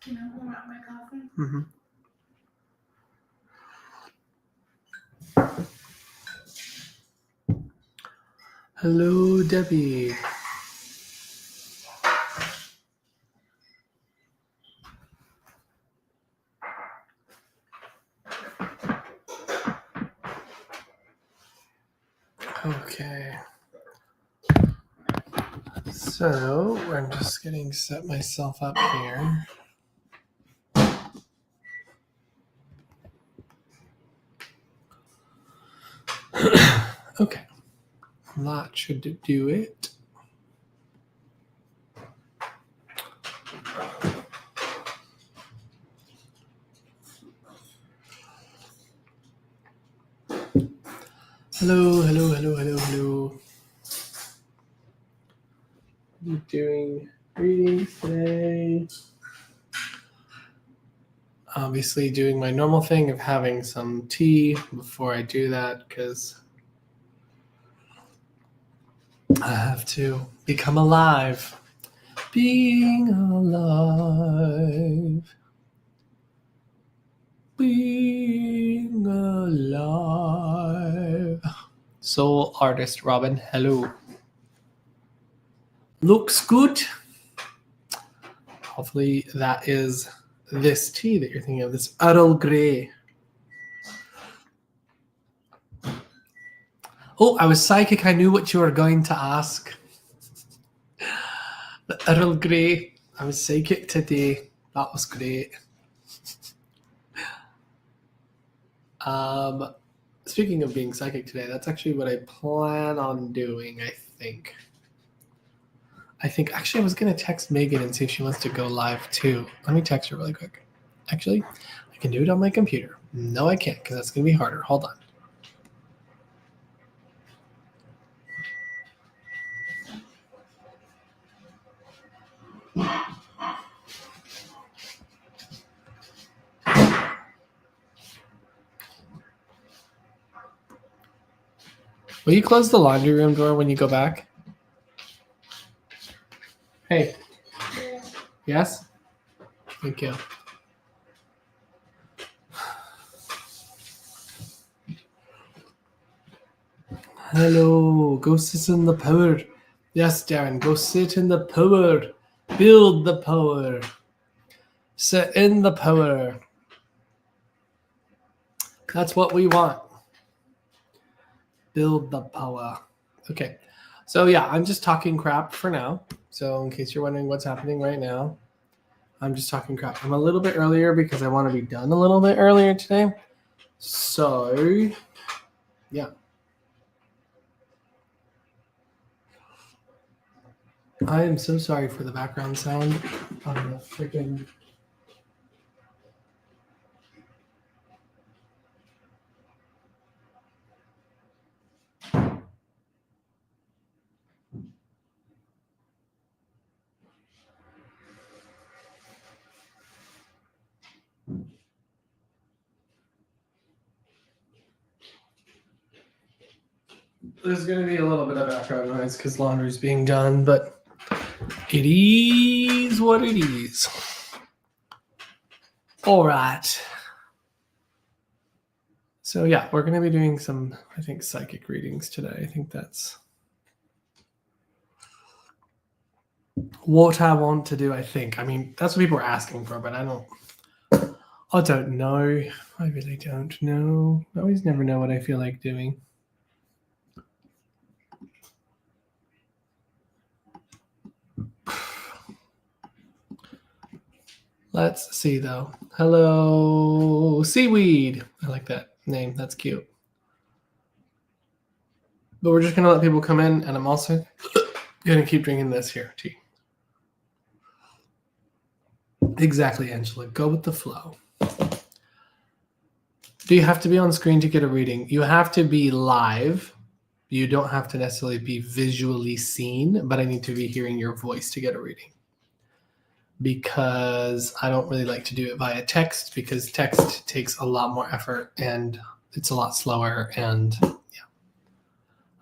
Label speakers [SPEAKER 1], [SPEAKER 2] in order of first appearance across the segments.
[SPEAKER 1] Can I warm up my coffee?
[SPEAKER 2] Mm-hmm. Hello, Debbie. Okay. So I'm just getting set myself up here. Okay. That should do it. Hello, hello, hello, hello, hello. I'm doing readings today. Obviously doing my normal thing of having some tea before I do that because I have to become alive. Being alive. Being alive. Soul artist Robin, hello. Looks good. Hopefully that is this tea that you're thinking of, this Earl Grey. Oh, I was psychic. I knew what you were going to ask. The Earl Grey. I was psychic today. That was great. Speaking of being psychic today, that's actually what I plan on doing, I think. Actually, I was going to text Megan and see if she wants to go live too. Let me text her really quick. Actually, I can do it on my computer. No, I can't because that's going to be harder. Hold on. Will you close the laundry room door when you go back? Hey. Yes? Thank you. Hello. Go sit in the power. Yes, Darren. Go sit in the power. Build the power. Sit in the power. That's what we want. Build the power. Okay. So yeah, I'm just talking crap for now. So in case you're wondering what's happening right now, I'm just talking crap. I'm a little bit earlier because I want to be done a little bit earlier today. So yeah. I am so sorry for the background sound on the freaking. There's going to be a little bit of background noise because laundry's being done, but it is what it is. All right. So yeah, we're going to be doing some, I think, psychic readings today. I think that's what I want to do, I think. I mean, that's what people are asking for, but I don't know. I really don't know. I always never know what I feel like doing. Let's see, though. Hello, Seaweed. I like that name. That's cute. But we're just going to let people come in, and I'm also going to keep drinking this here tea. Exactly, Angela. Go with the flow. Do you have to be on screen to get a reading? You have to be live You don't have to necessarily be visually seen, but I need to be hearing your voice to get a reading. Because I don't really like to do it via text, because text takes a lot more effort and it's a lot slower, and yeah,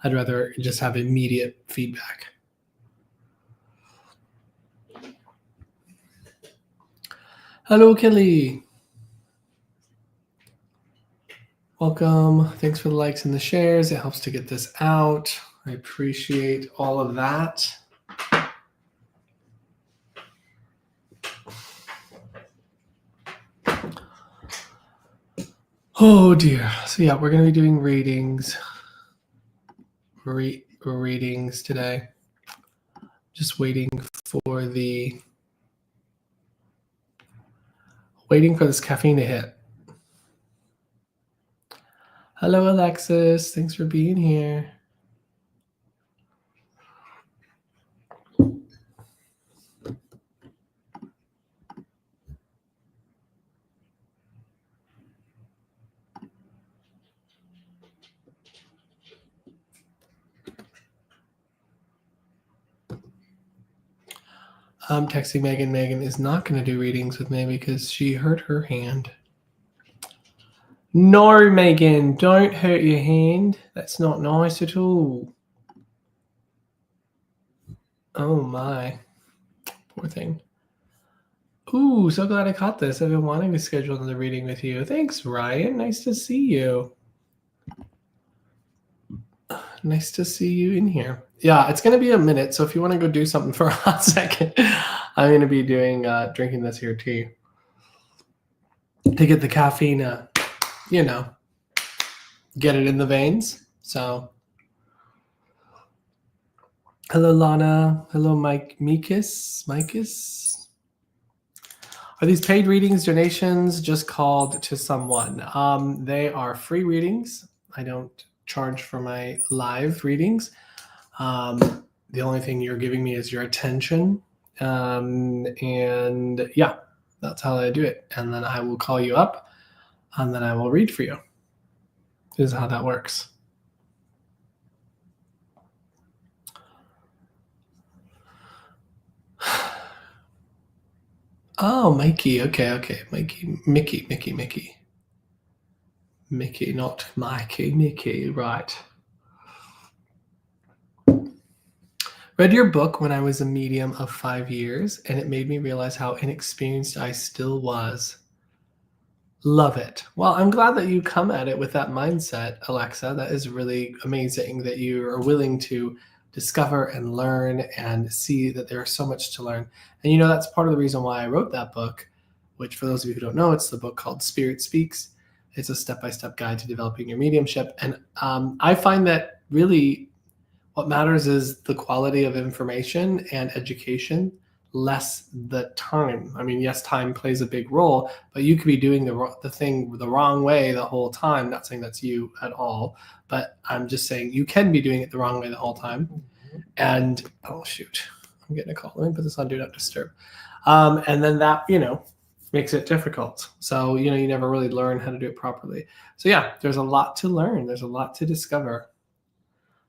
[SPEAKER 2] I'd rather just have immediate feedback. Hello, Kelly. Welcome. Thanks for the likes and the shares. It helps to get this out. I appreciate all of that. Oh dear. So yeah, we're going to be doing readings. Readings today. Just waiting for this caffeine to hit. Hello, Alexis. Thanks for being here. I'm texting Megan. Megan is not going to do readings with me because she hurt her hand. No, Megan, don't hurt your hand. That's not nice at all. Oh my. Poor thing. Ooh, so glad I caught this. I've been wanting to schedule another reading with you. Thanks, Ryan. Nice to see you. Nice to see you in here. Yeah, it's going to be a minute, so if you want to go do something for a hot second, I'm going to be doing drinking this here tea to get the caffeine, get it in the veins. So, hello, Lana. Hello, Mike. Mikus. Are these paid readings, donations, just called to someone? They are free readings. I don't charge for my live readings. The only thing you're giving me is your attention. And yeah, that's how I do it. And then I will call you up and then I will read for you. This is how that works. Oh, Mikey. Okay. Mickey, not Mikey. Mickey, right. Read your book when I was a medium of 5 years, and it made me realize how inexperienced I still was. Love it. Well, I'm glad that you come at it with that mindset, Alexa. That is really amazing that you are willing to discover and learn and see that there's so much to learn. And that's part of the reason why I wrote that book, which for those of you who don't know, it's the book called Spirit Speaks. It's a step-by-step guide to developing your mediumship. And I find that really what matters is the quality of information and education, less the time. I mean, yes, time plays a big role, but you could be doing the thing the wrong way the whole time. Not saying that's you at all, but I'm just saying you can be doing it the wrong way the whole time. And, oh, shoot, I'm getting a call. Let me put this on Do Not Disturb. And then that, makes it difficult. So, you never really learn how to do it properly. So yeah, there's a lot to learn. There's a lot to discover.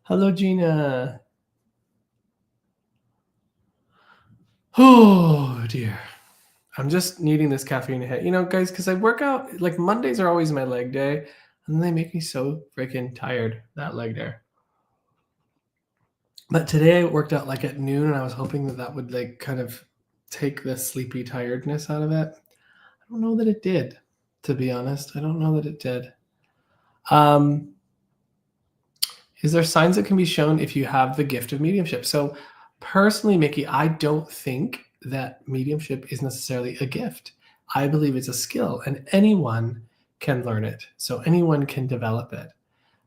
[SPEAKER 2] Hello, Gina. Oh, dear. I'm just needing this caffeine to hit. Guys, because I work out, like Mondays are always my leg day, and they make me so freaking tired, that leg day. But today I worked out like at noon, and I was hoping that would like kind of take the sleepy tiredness out of it. I don't know that it did, to be honest. I don't know that it did. Is there signs that can be shown if you have the gift of mediumship? So personally, Mickey, I don't think that mediumship is necessarily a gift. I believe it's a skill, and anyone can learn it. So anyone can develop it.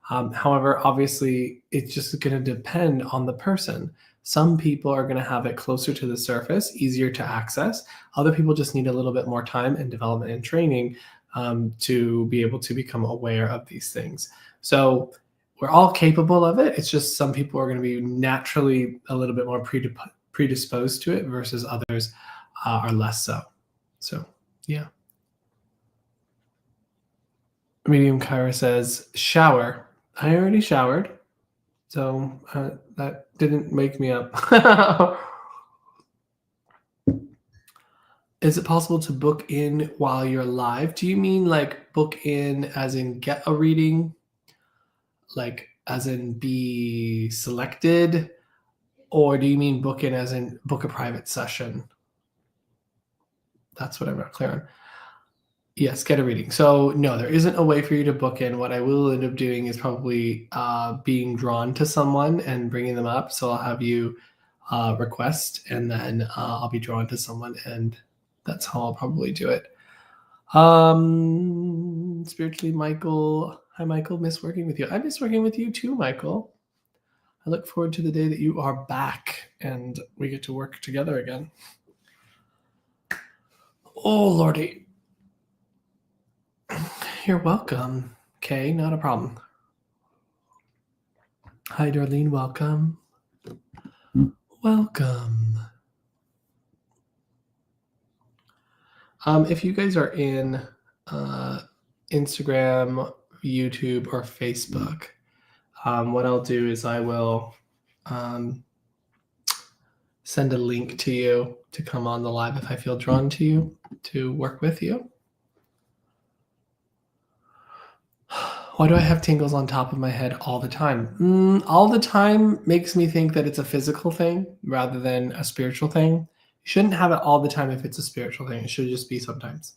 [SPEAKER 2] However, obviously, it's just going to depend on the person. Some people are going to have it closer to the surface, easier to access. Other people just need a little bit more time and development and training to be able to become aware of these things. So we're all capable of it. It's just some people are going to be naturally a little bit more predisposed to it versus others are less so. So, yeah. Medium Kyra says, shower. I already showered. So that didn't wake me up. Is it possible to book in while you're live? Do you mean like book in as in get a reading? Like as in be selected? Or do you mean book in as in book a private session? That's what I'm not clear on. Yes, get a reading. So no, there isn't a way for you to book in. What I will end up doing is probably being drawn to someone and bringing them up. So I'll have you request, and then I'll be drawn to someone, and that's how I'll probably do it. Spiritually, Michael. Hi, Michael. Miss working with you. I miss working with you too, Michael. I look forward to the day that you are back and we get to work together again. Oh, Lordy. You're welcome. Okay, not a problem. Hi, Darlene. Welcome. Welcome. If you guys are in Instagram, YouTube, or Facebook, what I'll do is I will send a link to you to come on the live if I feel drawn to you to work with you. Why do I have tingles on top of my head all the time? All the time makes me think that it's a physical thing rather than a spiritual thing. You shouldn't have it all the time if it's a spiritual thing. It should just be sometimes.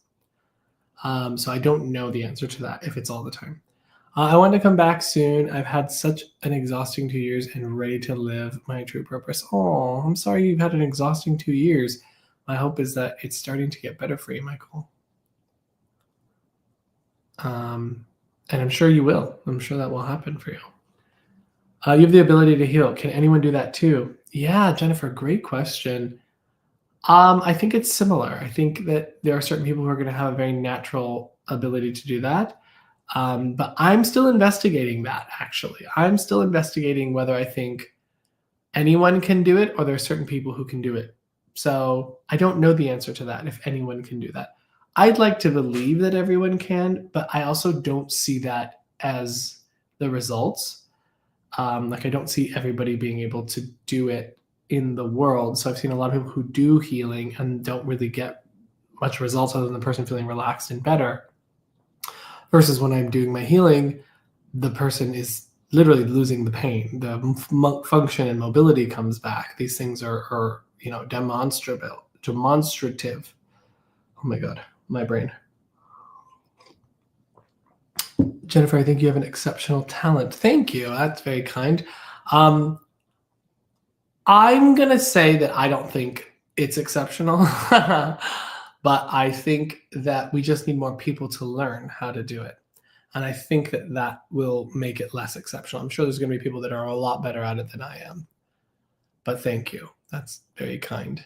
[SPEAKER 2] So I don't know the answer to that if it's all the time. I want to come back soon. I've had such an exhausting 2 years and ready to live my true purpose. Oh, I'm sorry you've had an exhausting 2 years. My hope is that it's starting to get better for you, Michael. And I'm sure you will. I'm sure that will happen for you. You have the ability to heal. Can anyone do that too? Yeah, Jennifer, great question. I think it's similar. I think that there are certain people who are going to have a very natural ability to do that. But I'm still investigating that, actually. I'm still investigating whether I think anyone can do it or there are certain people who can do it. So I don't know the answer to that, if anyone can do that. I'd like to believe that everyone can, but I also don't see that as the results. Like I don't see everybody being able to do it in the world. So I've seen a lot of people who do healing and don't really get much results other than the person feeling relaxed and better. Versus when I'm doing my healing, the person is literally losing the pain. The function and mobility comes back. These things are demonstrative. Oh my God, my brain. Jennifer, I think you have an exceptional talent. Thank you. That's very kind. I'm going to say that I don't think it's exceptional, but I think that we just need more people to learn how to do it. And I think that that will make it less exceptional. I'm sure there's going to be people that are a lot better at it than I am. But thank you. That's very kind.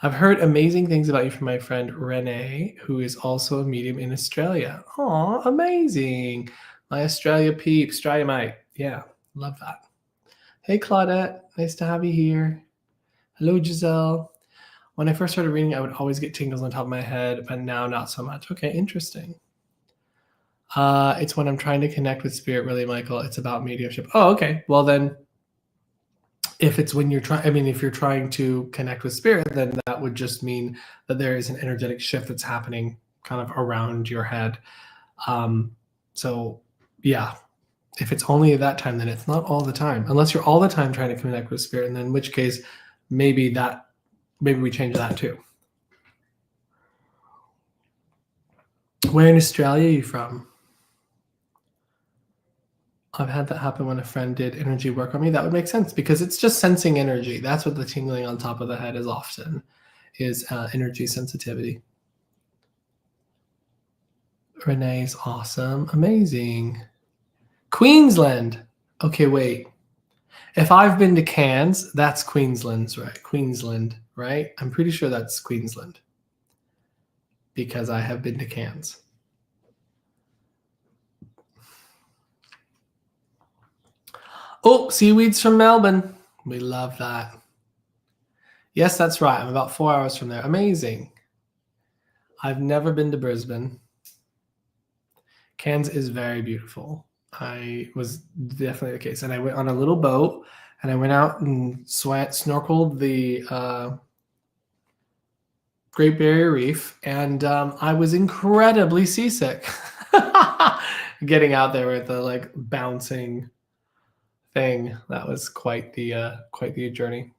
[SPEAKER 2] I've heard amazing things about you from my friend Renee, who is also a medium in Australia. Oh, amazing. My Australia peep, Australia mate. Yeah, love that. Hey, Claudette. Nice to have you here. Hello, Giselle. When I first started reading, I would always get tingles on top of my head, but now not so much. Okay, interesting. It's when I'm trying to connect with spirit, really, Michael. It's about mediumship. Oh, okay. Well, then if it's when you're trying, if you're trying to connect with spirit, then that would just mean that there is an energetic shift that's happening kind of around your head. So yeah, if it's only at that time, then it's not all the time, unless you're all the time trying to connect with spirit. And then in which case, maybe we change that too. Where in Australia are you from? I've had that happen when a friend did energy work on me. That would make sense because it's just sensing energy. That's what the tingling on top of the head is often, is energy sensitivity. Renee's awesome. Amazing. Queensland. Okay, wait. If I've been to Cairns, that's Queensland's, right? Queensland, right? I'm pretty sure that's Queensland because I have been to Cairns. Oh, seaweeds from Melbourne. We love that. Yes, that's right. I'm about 4 hours from there. Amazing. I've never been to Brisbane. Cairns is very beautiful. I was definitely the case. And I went on a little boat and I went out and snorkeled the Great Barrier Reef, and I was incredibly seasick. Getting out there with the like bouncing thing, that was quite the journey.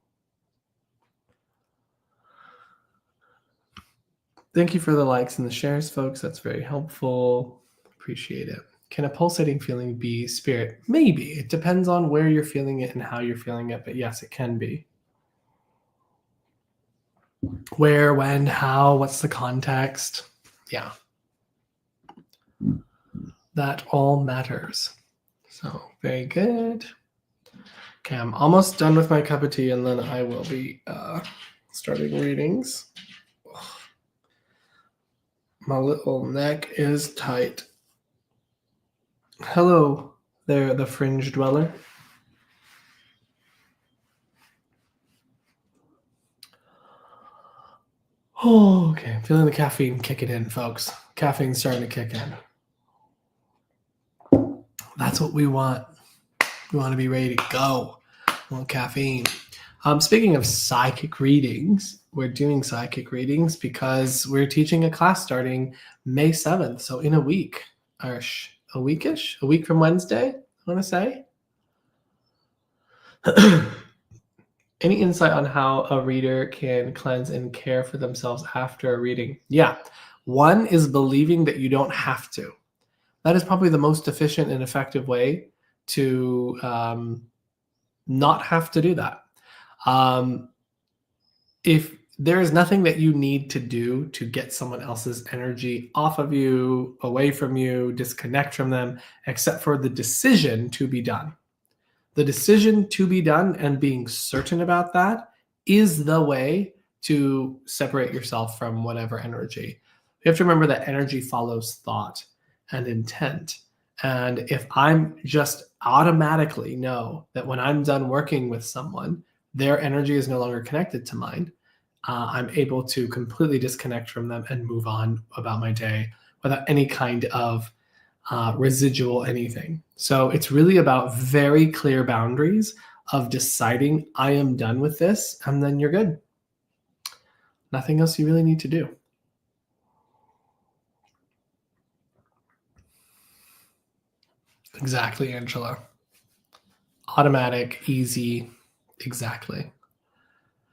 [SPEAKER 2] Thank you for the likes and the shares, folks. That's very helpful. Appreciate it. Can a pulsating feeling be spirit? Maybe. It depends on where you're feeling it and how you're feeling it, but yes, it can be. Where, when, how, what's the context? Yeah. That all matters. So, very good. Okay, I'm almost done with my cup of tea, and then I will be starting readings. My little neck is tight. Hello there, the fringe dweller. Oh, okay. I'm feeling the caffeine kicking in, folks. Caffeine's starting to kick in. That's what we want. We want to be ready to go. We want caffeine. Speaking of psychic readings, we're doing psychic readings because we're teaching a class starting May 7th. So in a week, or a week from Wednesday, I want to say. Any insight on how a reader can cleanse and care for themselves after a reading? Yeah. One is believing that you don't have to. That is probably the most efficient and effective way to not have to do that. If there is nothing that you need to do to get someone else's energy off of you, away from you, disconnect from them, except for the decision to be done. The decision to be done and being certain about that is the way to separate yourself from whatever energy. You have to remember that energy follows thought and intent. And if I'm just automatically know that when I'm done working with someone, their energy is no longer connected to mine, I'm able to completely disconnect from them and move on about my day without any kind of residual anything. So it's really about very clear boundaries of deciding I am done with this, and then you're good. Nothing else you really need to do. Exactly, Angela. Automatic, easy, exactly.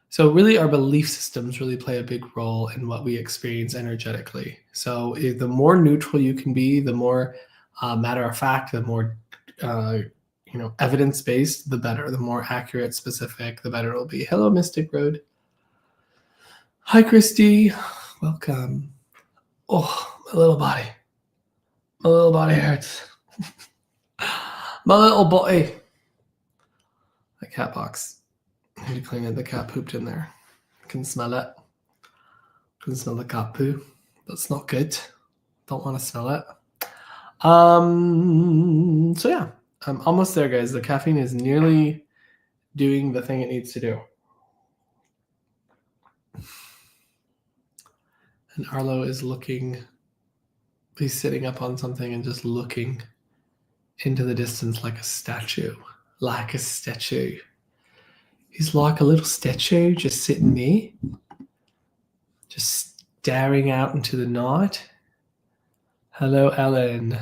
[SPEAKER 2] So really our belief systems really play a big role in what we experience energetically. So the more neutral you can be, the more matter of fact, the more evidence-based, the better. The more accurate, specific, the better it'll be. Hello, Mystic Road. Hi, Christy. Welcome. Oh, my little body. My little body hurts. My little body. The cat box. I need to clean it. The cat pooped in there. I can smell it. I can smell the cat poo. That's not good. Don't want to smell it. So yeah, I'm almost there, guys. The caffeine is nearly doing the thing it needs to do. And Arlo is looking. He's sitting up on something and just looking into the distance like a statue. Like a statue. He's like a little statue just sitting there, just staring out into the night. Hello, Ellen.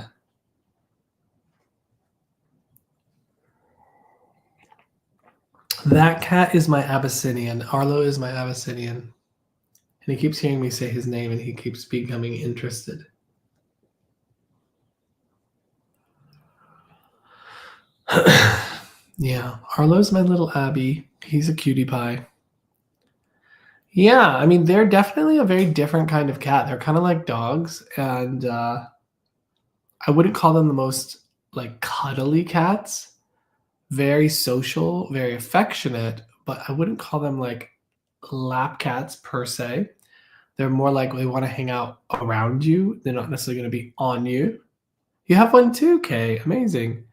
[SPEAKER 2] That cat is my Abyssinian. Arlo is my Abyssinian. And he keeps hearing me say his name and he keeps becoming interested. Yeah, Arlo's my little Abby. He's a cutie pie. Yeah, I mean, they're definitely a very different kind of cat. They're kind of like dogs, and I wouldn't call them the most like cuddly cats. Very social, very affectionate, but I wouldn't call them like lap cats per se. They're more like they want to hang out around you. They're not necessarily going to be on you. You have one too, Kay. Amazing.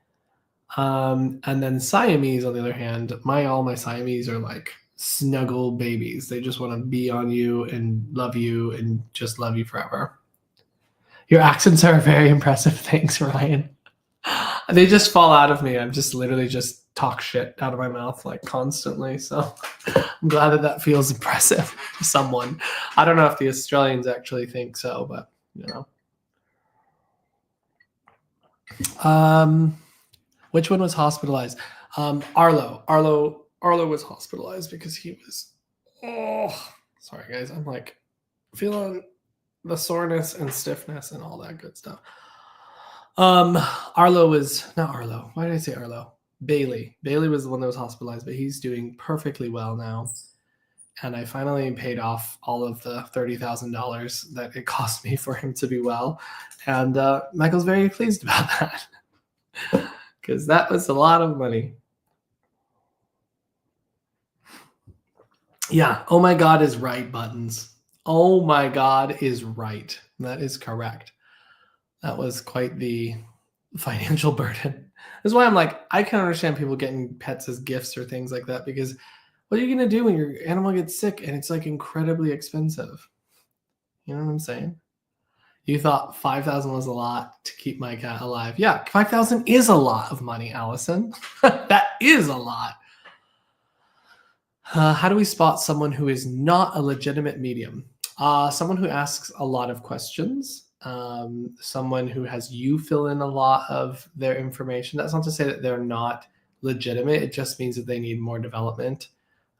[SPEAKER 2] And then Siamese, on the other hand, all my Siamese are like snuggle babies. They just want to be on you and love you and just love you forever. Your accents are very impressive. Thanks, Ryan. They just fall out of me. I'm just literally just talk shit out of my mouth like constantly. So I'm glad that that feels impressive to someone. I don't know if the Australians actually think so, but you know. Which one was hospitalized? Arlo. Arlo was hospitalized because he was. Oh, sorry guys. I'm like feeling the soreness and stiffness and all that good stuff. Arlo was not Arlo. Why did I say Arlo? Bailey. Bailey was the one that was hospitalized, but he's doing perfectly well now. And I finally paid off all of the $30,000 that it cost me for him to be well. And Michael's very pleased about that because that was a lot of money. Yeah. Oh my God is right, Buttons. Oh my God is right. That is correct. That was quite the financial burden. That's why I'm like, I can understand people getting pets as gifts or things like that because what are you going to do when your animal gets sick and it's like incredibly expensive? You know what I'm saying? You thought 5,000 was a lot to keep my cat alive. Yeah, 5,000 is a lot of money, Allison. That is a lot. How do we spot someone who is not a legitimate medium? Someone who asks a lot of questions. Someone who has you fill in a lot of their information. That's not to say that they're not legitimate. It just means that they need more development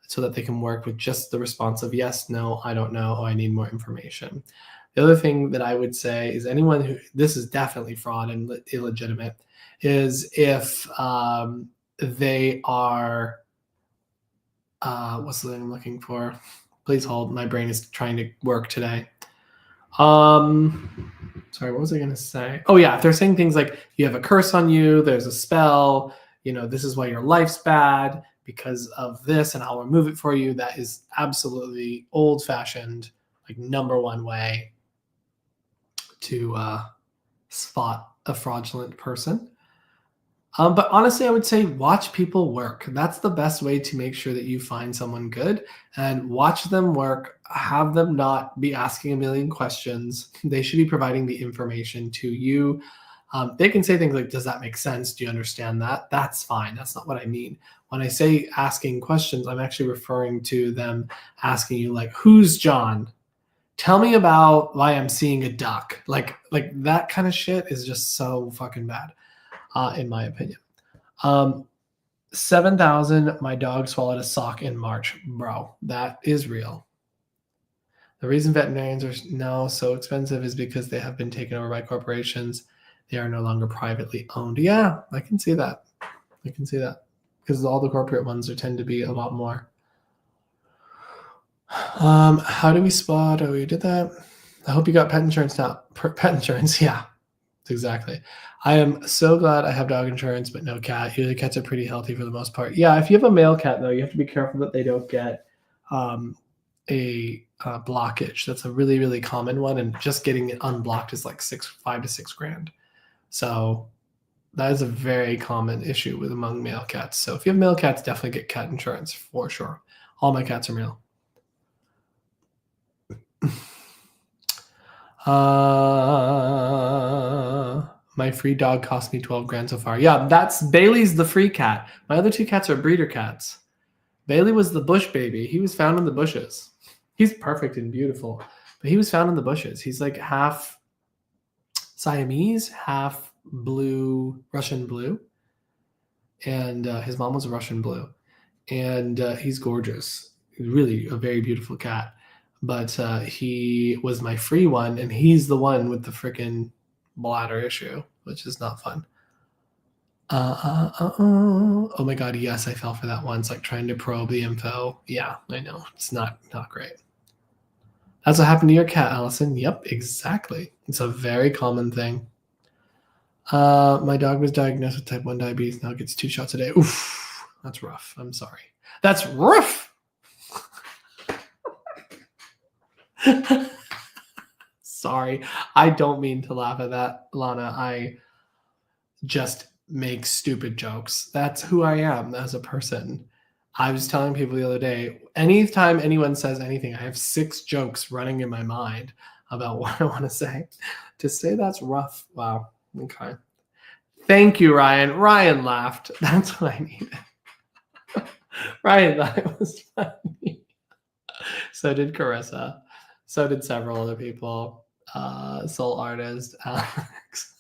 [SPEAKER 2] so that they can work with just the response of yes, no, I don't know, oh, I need more information. The other thing that I would say is anyone who, this is definitely fraud and illegitimate, is if they are, what's the thing I'm looking for? Please hold, my brain is trying to work today. Sorry, what was I going to say? Oh yeah, if they're saying things like you have a curse on you, there's a spell, you know, this is why your life's bad because of this and I'll remove it for you. That is absolutely old-fashioned, like number one way to spot a fraudulent person. But honestly, I would say watch people work. That's the best way to make sure that you find someone good and watch them work. Have them not be asking a million questions. They should be providing the information to you. They can say things like, does that make sense? Do you understand that? That's fine. That's not what I mean. When I say asking questions, I'm actually referring to them asking you like, who's John? Tell me about why I'm seeing a duck. Like that kind of shit is just so fucking bad. In my opinion. 7,000, my dog swallowed a sock in March. Bro, that is real. The reason veterinarians are now so expensive is because they have been taken over by corporations. They are no longer privately owned. Yeah, I can see that. I can see that. Because all the corporate ones tend to be a lot more. How do we spot? Oh, we did that. I hope you got pet insurance now. Pet insurance, yeah. Exactly. I am so glad I have dog insurance, but no cat. Usually cats are pretty healthy for the most part. Yeah, if you have a male cat, though, you have to be careful that they don't get a blockage. That's a really, really common one, and just getting it unblocked is like $5 to $6 grand. So that is a very common issue with among male cats. So if you have male cats, definitely get cat insurance for sure. All my cats are male. My free dog cost me 12 grand so far. Yeah, that's Bailey's the free cat. My other two cats are breeder cats. Bailey was the bush baby. He was found in the bushes. He's perfect and beautiful, but he was found in the bushes. He's like half Siamese, half blue, Russian blue. And his mom was a Russian blue. And he's gorgeous. He's really a very beautiful cat. But he was my free one, and he's the one with the freaking bladder issue, which is not fun. Oh my God, yes, I fell for that once, like trying to probe the info. Yeah, I know. It's not great. That's what happened to your cat, Allison. Yep, exactly. It's a very common thing. My dog was diagnosed with type 1 diabetes, now gets 2 shots a day. Oof, that's rough. I'm sorry. That's rough. Sorry, I don't mean to laugh at that, Lana. I just make stupid jokes. That's who I am as a person. I was telling people the other day, anytime anyone says anything, I have 6 jokes running in my mind about what I want to say. To say that's rough, wow. Okay. Thank you, Ryan. Ryan laughed. That's what I needed. Ryan thought it was funny. So did Carissa. So did several other people. Soul artist, Alex.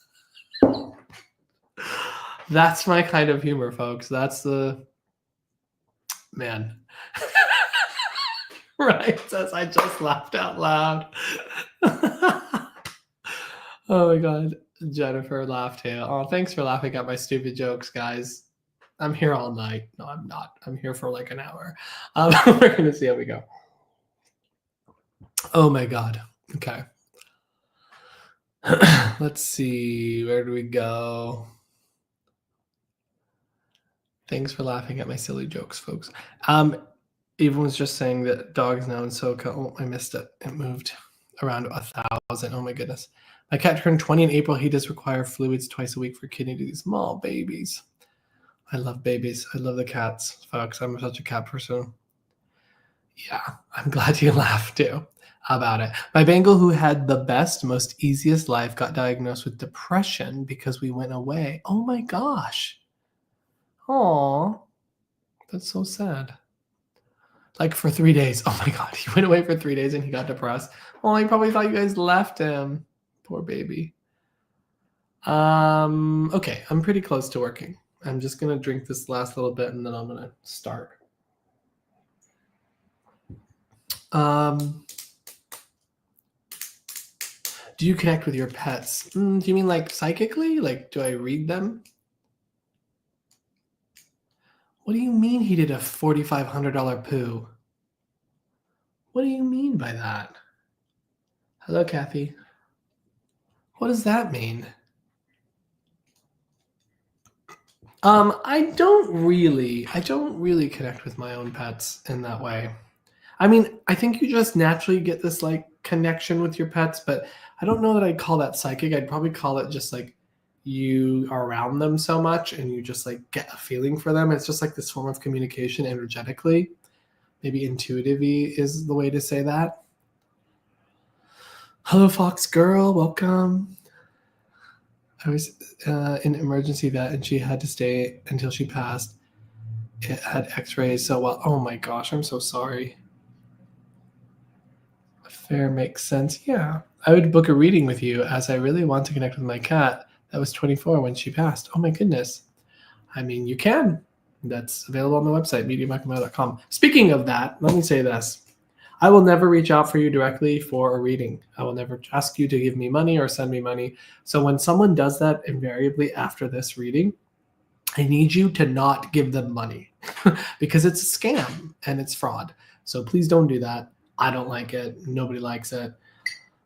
[SPEAKER 2] That's my kind of humor, folks. That's the man. Right, says I just laughed out loud. Oh my god. Jennifer laughed too. Oh, thanks for laughing at my stupid jokes, guys. I'm here all night. No, I'm not. I'm here for like an hour. We're gonna see how we go. Oh my god. Okay. Let's see. Where do we go? Thanks for laughing at my silly jokes, folks. Everyone's just saying that dogs now in SoCal. Oh, I missed it. It moved around 1,000. Oh my goodness. My cat turned 20 in April. He does require fluids twice a week for kidney disease. Small babies. I love babies. I love the cats, folks. I'm such a cat person. Yeah, I'm glad you laughed too about it. My Bengal, who had the best, most easiest life, got diagnosed with depression because we went away. Oh my gosh. Aw, that's so sad. Like for 3 days. Oh my god, he went away for 3 days and he got depressed. Oh, he probably thought you guys left him. Poor baby. Okay, I'm pretty close to working. I'm just gonna drink this last little bit and then I'm gonna start. Do you connect with your pets? Do you mean like psychically? Like, do I read them? What do you mean he did a $4,500 poo? What do you mean by that? Hello, Kathy. What does that mean? I don't really connect with my own pets in that way. I mean, I think you just naturally get this like connection with your pets, but I don't know that I'd call that psychic. I'd probably call it just like you are around them so much and you just like get a feeling for them. It's just like this form of communication energetically. Maybe intuitively is the way to say that. Hello, Fox Girl. Welcome. I was in emergency vet and she had to stay until she passed. It had x-rays. So, well, oh my gosh, I'm so sorry. Fair makes sense. Yeah. I would book a reading with you as I really want to connect with my cat that was 24 when she passed. Oh my goodness. I mean, you can. That's available on my website, mediummicromayo.com. Speaking of that, let me say this. I will never reach out for you directly for a reading. I will never ask you to give me money or send me money. So when someone does that invariably after this reading, I need you to not give them money because it's a scam and it's fraud. So please don't do that. I don't like it. Nobody likes it.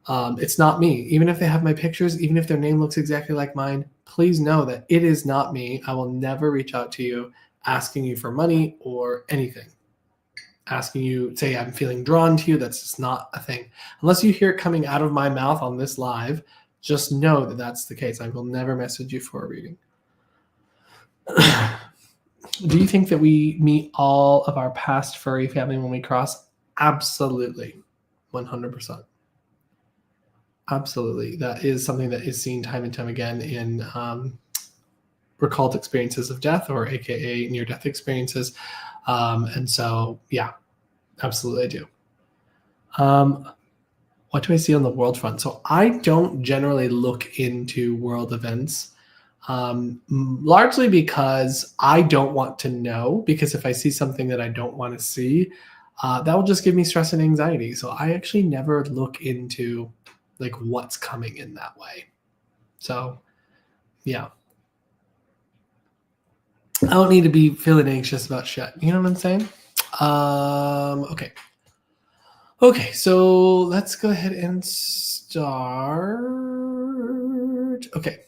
[SPEAKER 2] It's not me. Even if they have my pictures, even if their name looks exactly like mine, please know that it is not me. I will never reach out to you asking you for money or anything. Asking you, say I'm feeling drawn to you, that's just not a thing. Unless you hear it coming out of my mouth on this live, just know that that's the case. I will never message you for a reading. Do you think that we meet all of our past furry family when we cross? Absolutely. 100%. Absolutely. That is something that is seen time and time again in recalled experiences of death, or AKA near-death experiences. And so, yeah, absolutely I do. What do I see on the world front? So I don't generally look into world events, largely because I don't want to know, because if I see something that I don't want to see, that will just give me stress and anxiety. So I actually never look into like what's coming in that way. So, yeah. I don't need to be feeling anxious about shit. You know what I'm saying? Okay. Okay, so let's go ahead and start. Okay.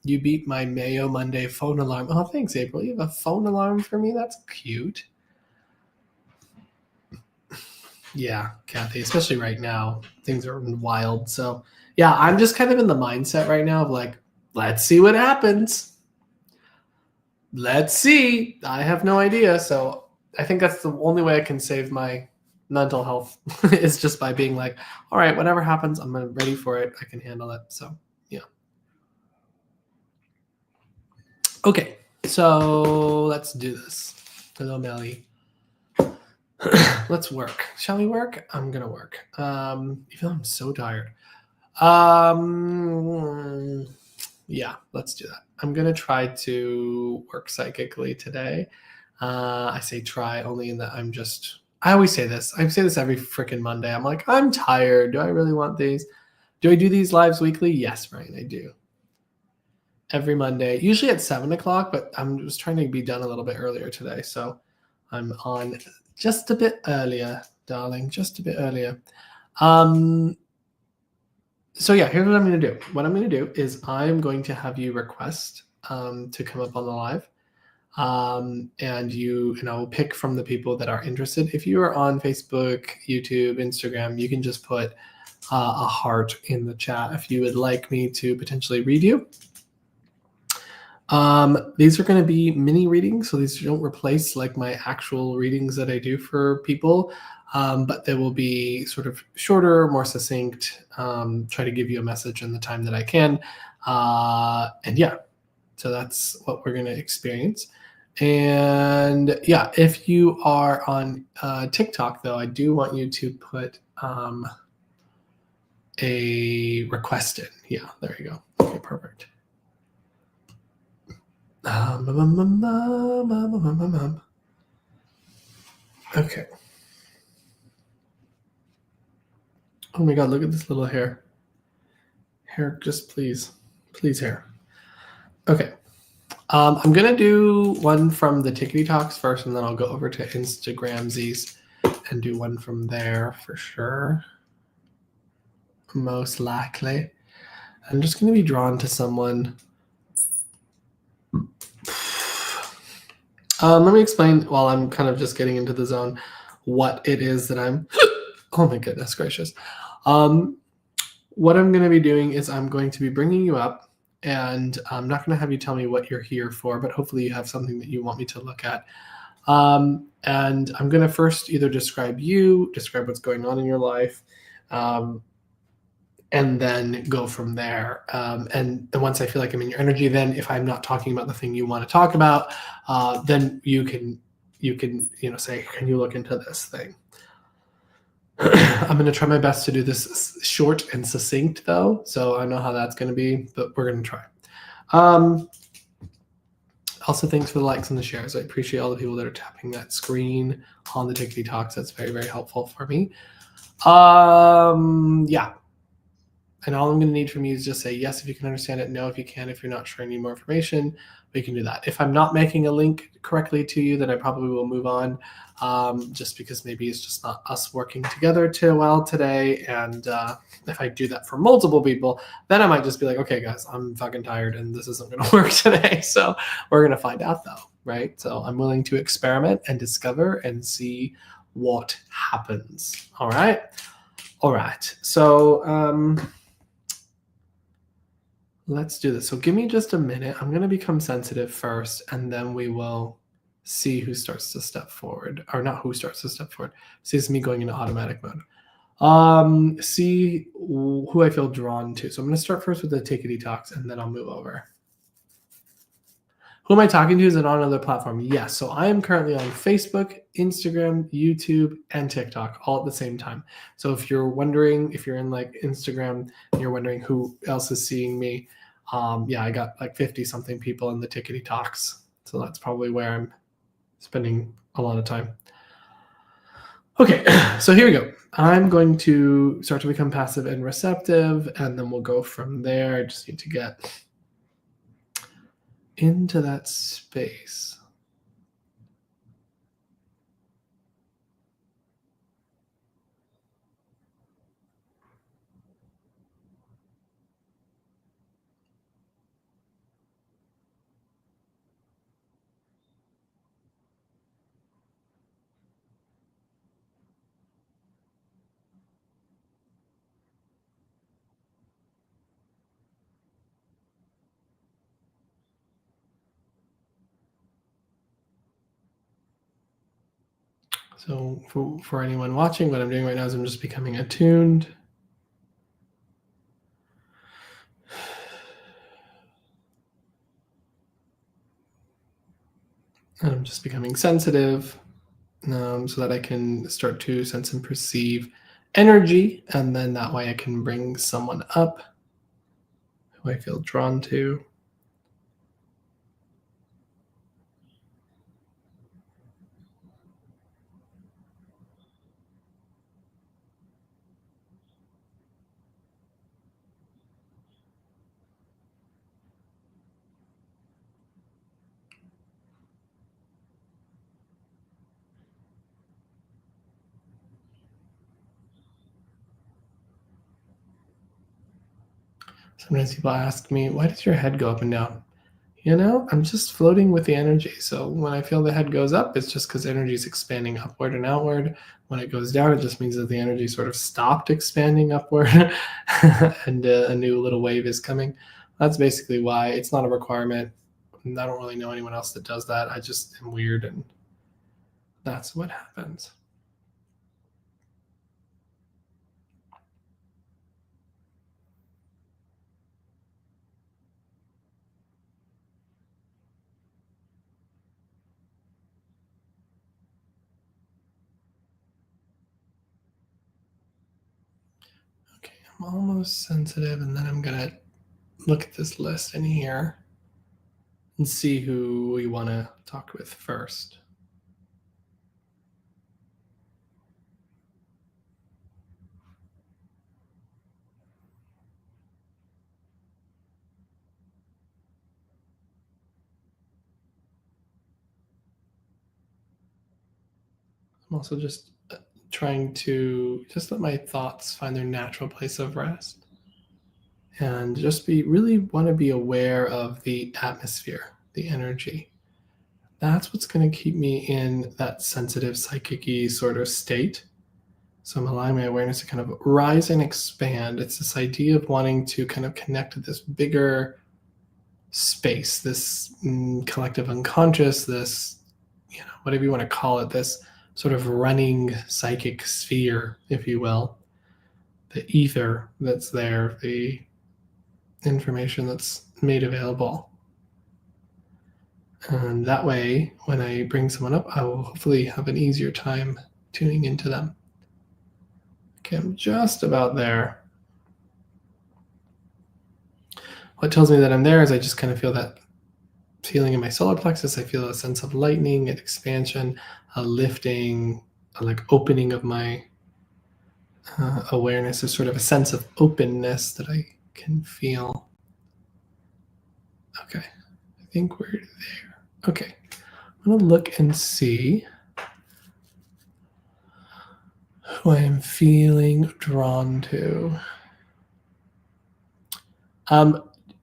[SPEAKER 2] You beat my Mayo Monday phone alarm. Oh, thanks, April. You have a phone alarm for me? That's cute. Yeah, Kathy, especially right now. Things are wild. So, yeah, I'm just kind of in the mindset right now of like, let's see what happens. Let's see. I have no idea. So I think that's the only way I can save my mental health is just by being like, all right, whatever happens, I'm ready for it. I can handle it. So, yeah. Okay, so let's do this. Hello, Melly. Let's work. Shall we work? I'm gonna work. Even though I'm so tired. Yeah, let's do that. I'm gonna try to work psychically today. I say try only in that I always say this. I say this every freaking Monday. I'm like, I'm tired. Do I really want these? Do I do these lives weekly? Yes, Ryan, I do. Every Monday, usually at 7 o'clock, but I'm just trying to be done a little bit earlier today. So I'm on just a bit earlier, darling, just a bit earlier. So yeah, here's what I'm going to do. What I'm going to do is I'm going to have you request to come up on the live. And I will pick from the people that are interested. If you are on Facebook, YouTube, Instagram, you can just put a heart in the chat if you would like me to potentially read you. These are going to be mini readings, so these don't replace like my actual readings that I do for people, but they will be sort of shorter, more succinct, try to give you a message in the time that I can. And yeah, so that's what we're going to experience. And yeah, if you are on TikTok, though, I do want you to put a request in. Yeah, there you go. Okay, perfect. Okay. Oh my God, look at this little hair. Hair, just please. Please, hair. Okay. I'm going to do one from the Tickety Talks first, and then I'll go over to Instagramsies and do one from there for sure. Most likely. I'm just going to be drawn to someone. Let me explain while I'm kind of just getting into the zone what it is that I'm. Oh my goodness gracious. What I'm going to be doing is I'm going to be bringing you up, and I'm not going to have you tell me what you're here for, but hopefully you have something that you want me to look at. And I'm going to first either describe what's going on in your life, and then go from there. And once I feel like I'm in your energy, then if I'm not talking about the thing you want to talk about, then you can say, can you look into this thing? I'm going to try my best to do this short and succinct, though, so I know how that's going to be, but we're going to try. Also, thanks for the likes and the shares. I appreciate all the people that are tapping that screen on the Tickety Talks. That's very, very helpful for me. Yeah. And all I'm going to need from you is just say yes if you can understand it, no if you can. If you're not sure, I need more information, we can do that. If I'm not making a link correctly to you, then I probably will move on, just because maybe it's just not us working together too well today. And if I do that for multiple people, then I might just be like, okay, guys, I'm fucking tired and this isn't going to work today. So we're going to find out, though, right? So I'm willing to experiment and discover and see what happens. All right. All right. So let's do this. So give me just a minute. I'm going to become sensitive first, and then we will see who starts to step forward. Or not who starts to step forward. See, it's me going into automatic mode. See who I feel drawn to. So I'm going to start first with the Tickety Talks, and then I'll move over. Who am I talking to? Is it on another platform? Yes. So I am currently on Facebook, Instagram, YouTube, and TikTok all at the same time. So if you're wondering, if you're in like Instagram and you're wondering who else is seeing me, yeah, I got like 50 something people in the Tickety Talks. So that's probably where I'm spending a lot of time. Okay, so here we go. I'm going to start to become passive and receptive, and then we'll go from there. I just need to get into that space. So for anyone watching, what I'm doing right now is I'm just becoming attuned. And I'm just becoming sensitive so that I can start to sense and perceive energy. And then that way I can bring someone up who I feel drawn to. Sometimes people ask me, why does your head go up and down? I'm just floating with the energy. So when I feel the head goes up, it's just because energy is expanding upward and outward. When it goes down, it just means that the energy sort of stopped expanding upward and a new little wave is coming. That's basically why. It's not a requirement. And I don't really know anyone else that does that. I just am weird and that's what happens. Okay, I'm almost sensitive, and then I'm gonna look at this list in here and see who we want to talk with first. I'm also just trying to just let my thoughts find their natural place of rest and just really want to be aware of the atmosphere, the energy. That's what's going to keep me in that sensitive, psychic-y sort of state. So I'm allowing my awareness to kind of rise and expand. It's this idea of wanting to kind of connect to this bigger space, this collective unconscious, this, whatever you want to call it, this sort of running psychic sphere, if you will, the ether that's there, the information that's made available. And that way, when I bring someone up, I will hopefully have an easier time tuning into them. Okay, I'm just about there. What tells me that I'm there is I just kind of feel that feeling in my solar plexus. I feel a sense of lightening and expansion, a lifting, a like opening of my awareness, is sort of a sense of openness that I can feel. Okay, I think we're there. Okay, I'm gonna look and see who I am feeling drawn to.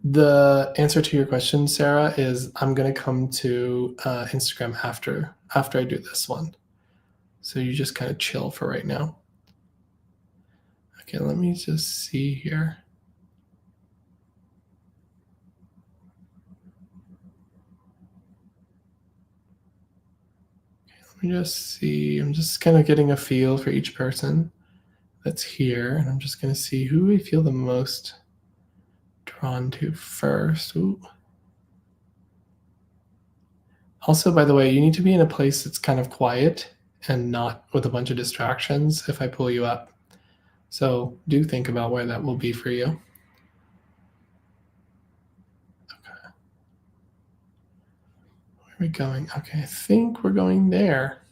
[SPEAKER 2] The answer to your question, Sarah, is I'm gonna come to Instagram after I do this one. So you just kind of chill for right now. Okay, let me just see here. Let me just see. I'm just kind of getting a feel for each person that's here, and I'm just going to see who I feel the most drawn to first. Ooh. Also, by the way, you need to be in a place that's kind of quiet and not with a bunch of distractions if I pull you up. So do think about where that will be for you. Okay. Where are we going? Okay, I think we're going there.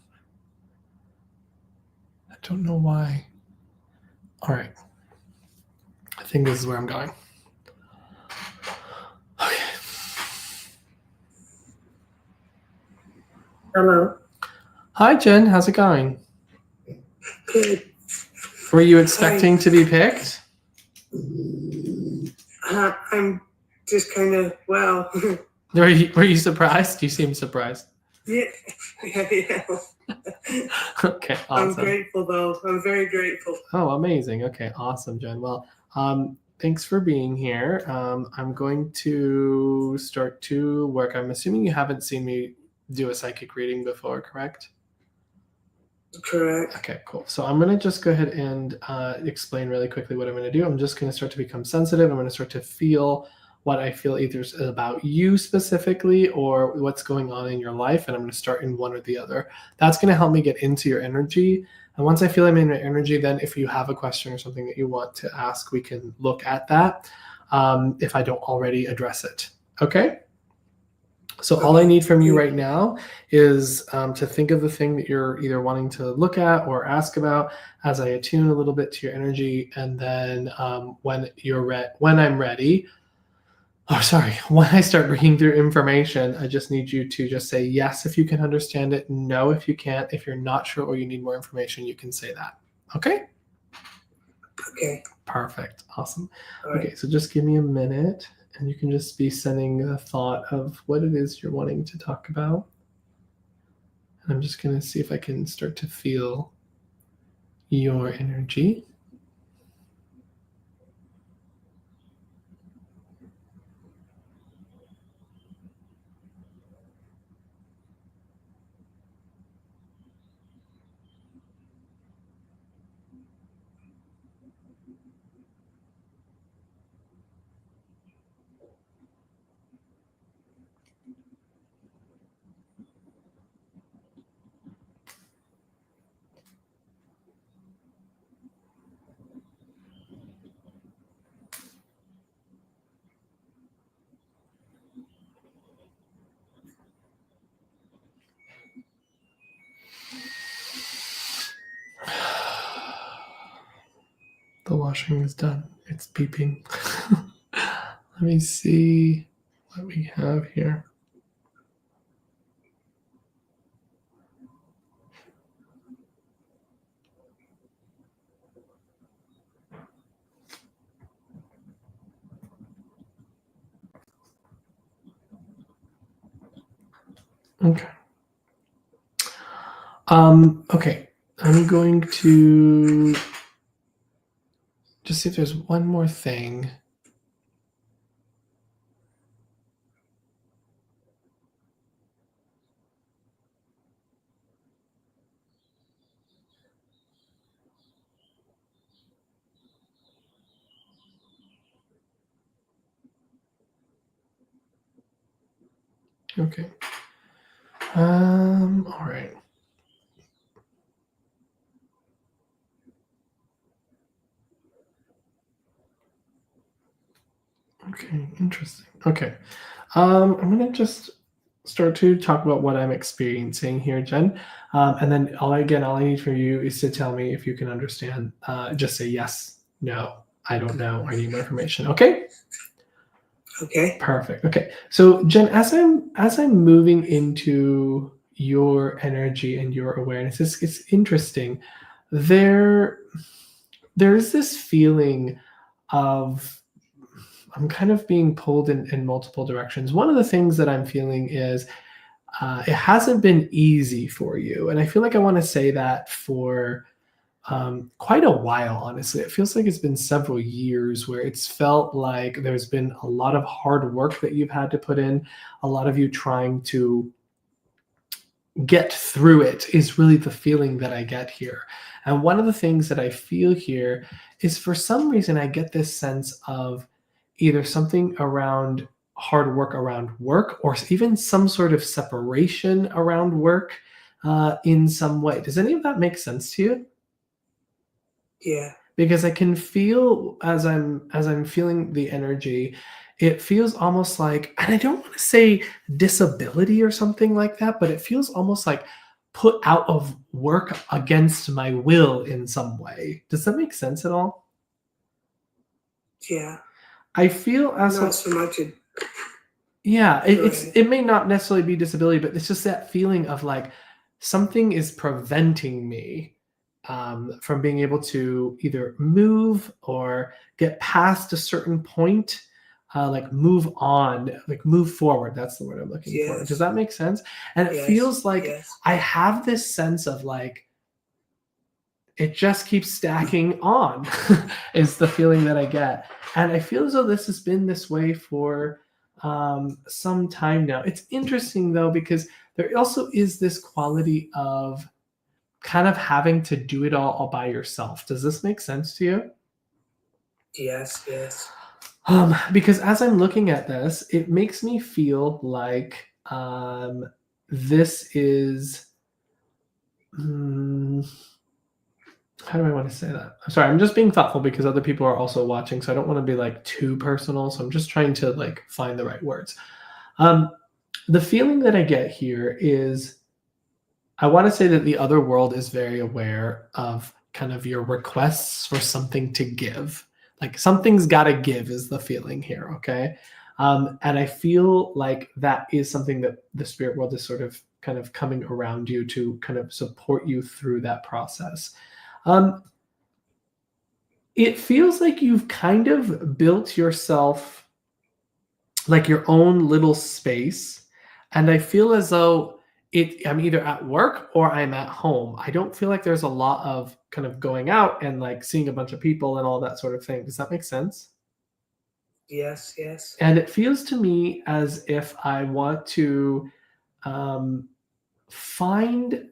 [SPEAKER 2] I don't know why. All right. I think this is where I'm going. Okay.
[SPEAKER 1] Hello.
[SPEAKER 2] Hi, Jen. How's it going?
[SPEAKER 1] Good.
[SPEAKER 2] Were you expecting to be picked?
[SPEAKER 1] I'm just kind of, well,
[SPEAKER 2] Were you surprised? You seem surprised.
[SPEAKER 1] yeah.
[SPEAKER 2] Okay, awesome.
[SPEAKER 1] I'm grateful, though. I'm very grateful.
[SPEAKER 2] Oh, amazing. Okay, awesome, Jen. Well, thanks for being here. I'm going to start to work. I'm assuming you haven't seen me do a psychic reading before, correct?
[SPEAKER 1] Correct.
[SPEAKER 2] Okay, cool. So I'm going to just go ahead and explain really quickly what I'm going to do. I'm just going to start to become sensitive. I'm going to start to feel what I feel either is about you specifically or what's going on in your life. And I'm going to start in one or the other. That's going to help me get into your energy. And once I feel I'm in my energy, then if you have a question or something that you want to ask, we can look at that if I don't already address it. Okay? So all I need from you right now is to think of the thing that you're either wanting to look at or ask about as I attune a little bit to your energy. And then when I'm ready, when I start bringing through information, I just need you to just say yes if you can understand it, no if you can't. If you're not sure or you need more information, you can say that. Okay?
[SPEAKER 1] Okay.
[SPEAKER 2] Perfect. Awesome.
[SPEAKER 1] All right.
[SPEAKER 2] Okay, so just give me a minute and you can just be sending a thought of what it is you're wanting to talk about. And I'm just going to see if I can start to feel your energy. The washing is done. It's beeping. Let me see what we have here. Okay. Okay. I'm going to just see if there's one more thing. Okay. All right. Okay, interesting. Okay. I'm going to just start to talk about what I'm experiencing here, Jen. And then all I need for you is to tell me if you can understand. Just say yes, no, I don't know, I need more information. Okay?
[SPEAKER 1] Okay.
[SPEAKER 2] Perfect. Okay. So Jen, as I'm moving into your energy and your awareness, it's interesting. There's this feeling of I'm kind of being pulled in multiple directions. One of the things that I'm feeling is it hasn't been easy for you. And I feel like I want to say that for quite a while, honestly. It feels like it's been several years where it's felt like there's been a lot of hard work that you've had to put in, a lot of you trying to get through it is really the feeling that I get here. And one of the things that I feel here is for some reason I get this sense of either something around hard work around work or even some sort of separation around work in some way. Does any of that make sense to you?
[SPEAKER 1] Yeah.
[SPEAKER 2] Because I can feel as I'm feeling the energy, it feels almost like, and I don't want to say disability or something like that, but it feels almost like put out of work against my will in some way. Does that make sense at all?
[SPEAKER 1] Yeah.
[SPEAKER 2] I feel as
[SPEAKER 1] Not so much.
[SPEAKER 2] Yeah,
[SPEAKER 1] Right.
[SPEAKER 2] it may not necessarily be disability, but it's just that feeling of like something is preventing me from being able to either move or get past a certain point, like move on, like move forward. That's the word I'm looking for. Does
[SPEAKER 1] Yes.
[SPEAKER 2] that make sense? And it
[SPEAKER 1] Yes.
[SPEAKER 2] feels like
[SPEAKER 1] Yes.
[SPEAKER 2] I have this sense of like it just keeps stacking on is the feeling that I get. And I feel as though this has been this way for some time now. It's interesting though, because there also is this quality of kind of having to do it all by yourself. Does this make sense to you?
[SPEAKER 1] Yes. Yes.
[SPEAKER 2] Because as I'm looking at this, it makes me feel like this is. mm, how do I want to say that? I'm sorry, I'm just being thoughtful because other people are also watching, so I don't want to be like too personal. So I'm just trying to like find the right words. Um, the feeling that I get here is I want to say that the other world is very aware of kind of your requests for something to give. Like something's got to give is the feeling here, okay? And I feel like that is something that the spirit world is sort of kind of coming around you to kind of support you through that process. Um, it feels like you've kind of built yourself like your own little space. And I feel as though I'm either at work or I'm at home. I don't feel like there's a lot of kind of going out and like seeing a bunch of people and all that sort of thing. Does that make sense?
[SPEAKER 1] Yes, yes,
[SPEAKER 2] And it feels to me as if I want to um, find,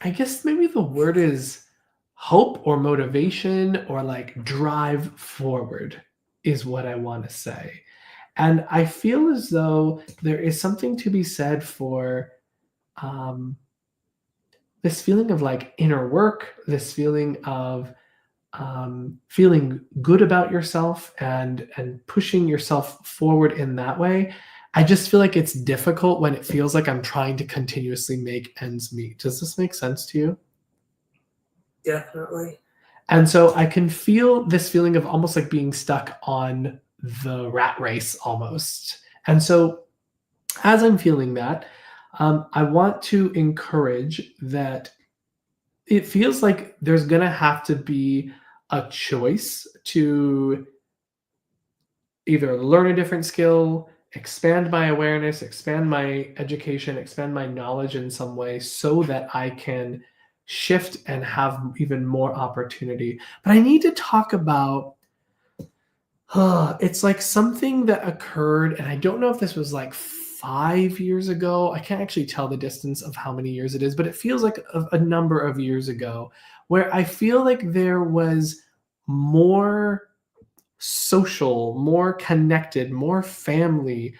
[SPEAKER 2] I guess maybe the word is hope or motivation or like drive forward is what I want to say. And I feel as though there is something to be said for um, this feeling of like inner work, this feeling of feeling good about yourself and pushing yourself forward in that way. I just feel like it's difficult when it feels like I'm trying to continuously make ends meet. Does this make sense to you?
[SPEAKER 1] definitely.
[SPEAKER 2] And so I can feel this feeling of almost like being stuck on the rat race almost. And so as I'm feeling that, I want to encourage that it feels like there's going to have to be a choice to either learn a different skill, expand my awareness, expand my education, expand my knowledge in some way so that I can shift and have even more opportunity. But I need to talk about it's like something that occurred, and I don't know if this was like 5 years ago. I can't actually tell the distance of how many years it is, but it feels like a number of years ago where I feel like there was more social, more connected, more family,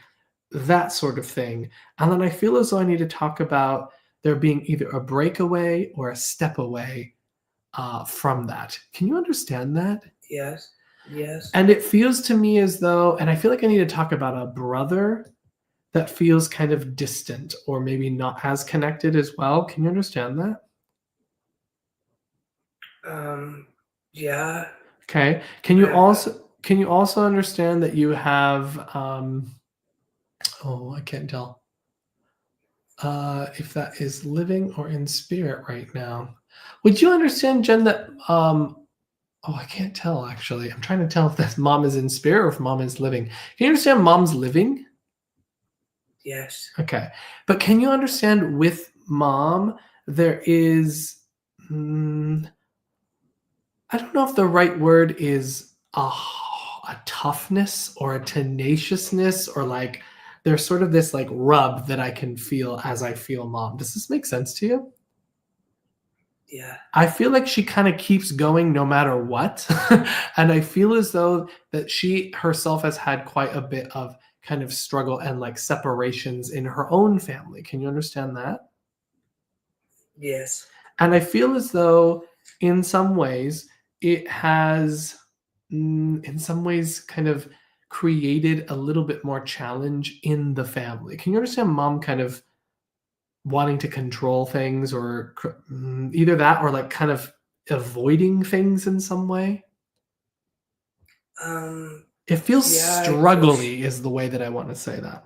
[SPEAKER 2] that sort of thing. And then I feel as though I need to talk about there being either a breakaway or a step away from that. Can you understand that?
[SPEAKER 1] Yes, yes.
[SPEAKER 2] And it feels to me as though, and I feel like I need to talk about a brother that feels kind of distant or maybe not as connected as well. Can you understand that?
[SPEAKER 1] Um, yeah.
[SPEAKER 2] Okay.
[SPEAKER 1] Uh,
[SPEAKER 2] Can you also understand that you have oh, I can't tell if that is living or in spirit right now. Would you understand, Jen, that oh, I can't tell actually. I'm trying to tell if that mom is in spirit or if mom is living. Can you understand mom's living?
[SPEAKER 1] yes.
[SPEAKER 2] Okay. But can you understand with mom, there is, mm, I don't know if the right word is a toughness or a tenaciousness or like there's sort of this like rub that I can feel as I feel mom. Does this make sense to you?
[SPEAKER 1] Yeah.
[SPEAKER 2] I feel like she kind of keeps going no matter what. And I feel as though that she herself has had quite a bit of kind of struggle and like separations in her own family. Can you understand that?
[SPEAKER 1] Yes.
[SPEAKER 2] And I feel as though in some ways it has, in some ways, kind of created a little bit more challenge in the family. Can you understand mom kind of wanting to control things or either that or like kind of avoiding things in some way?
[SPEAKER 1] Um,
[SPEAKER 2] It feels
[SPEAKER 1] yeah, it feels
[SPEAKER 2] struggly is the way that I want to say that.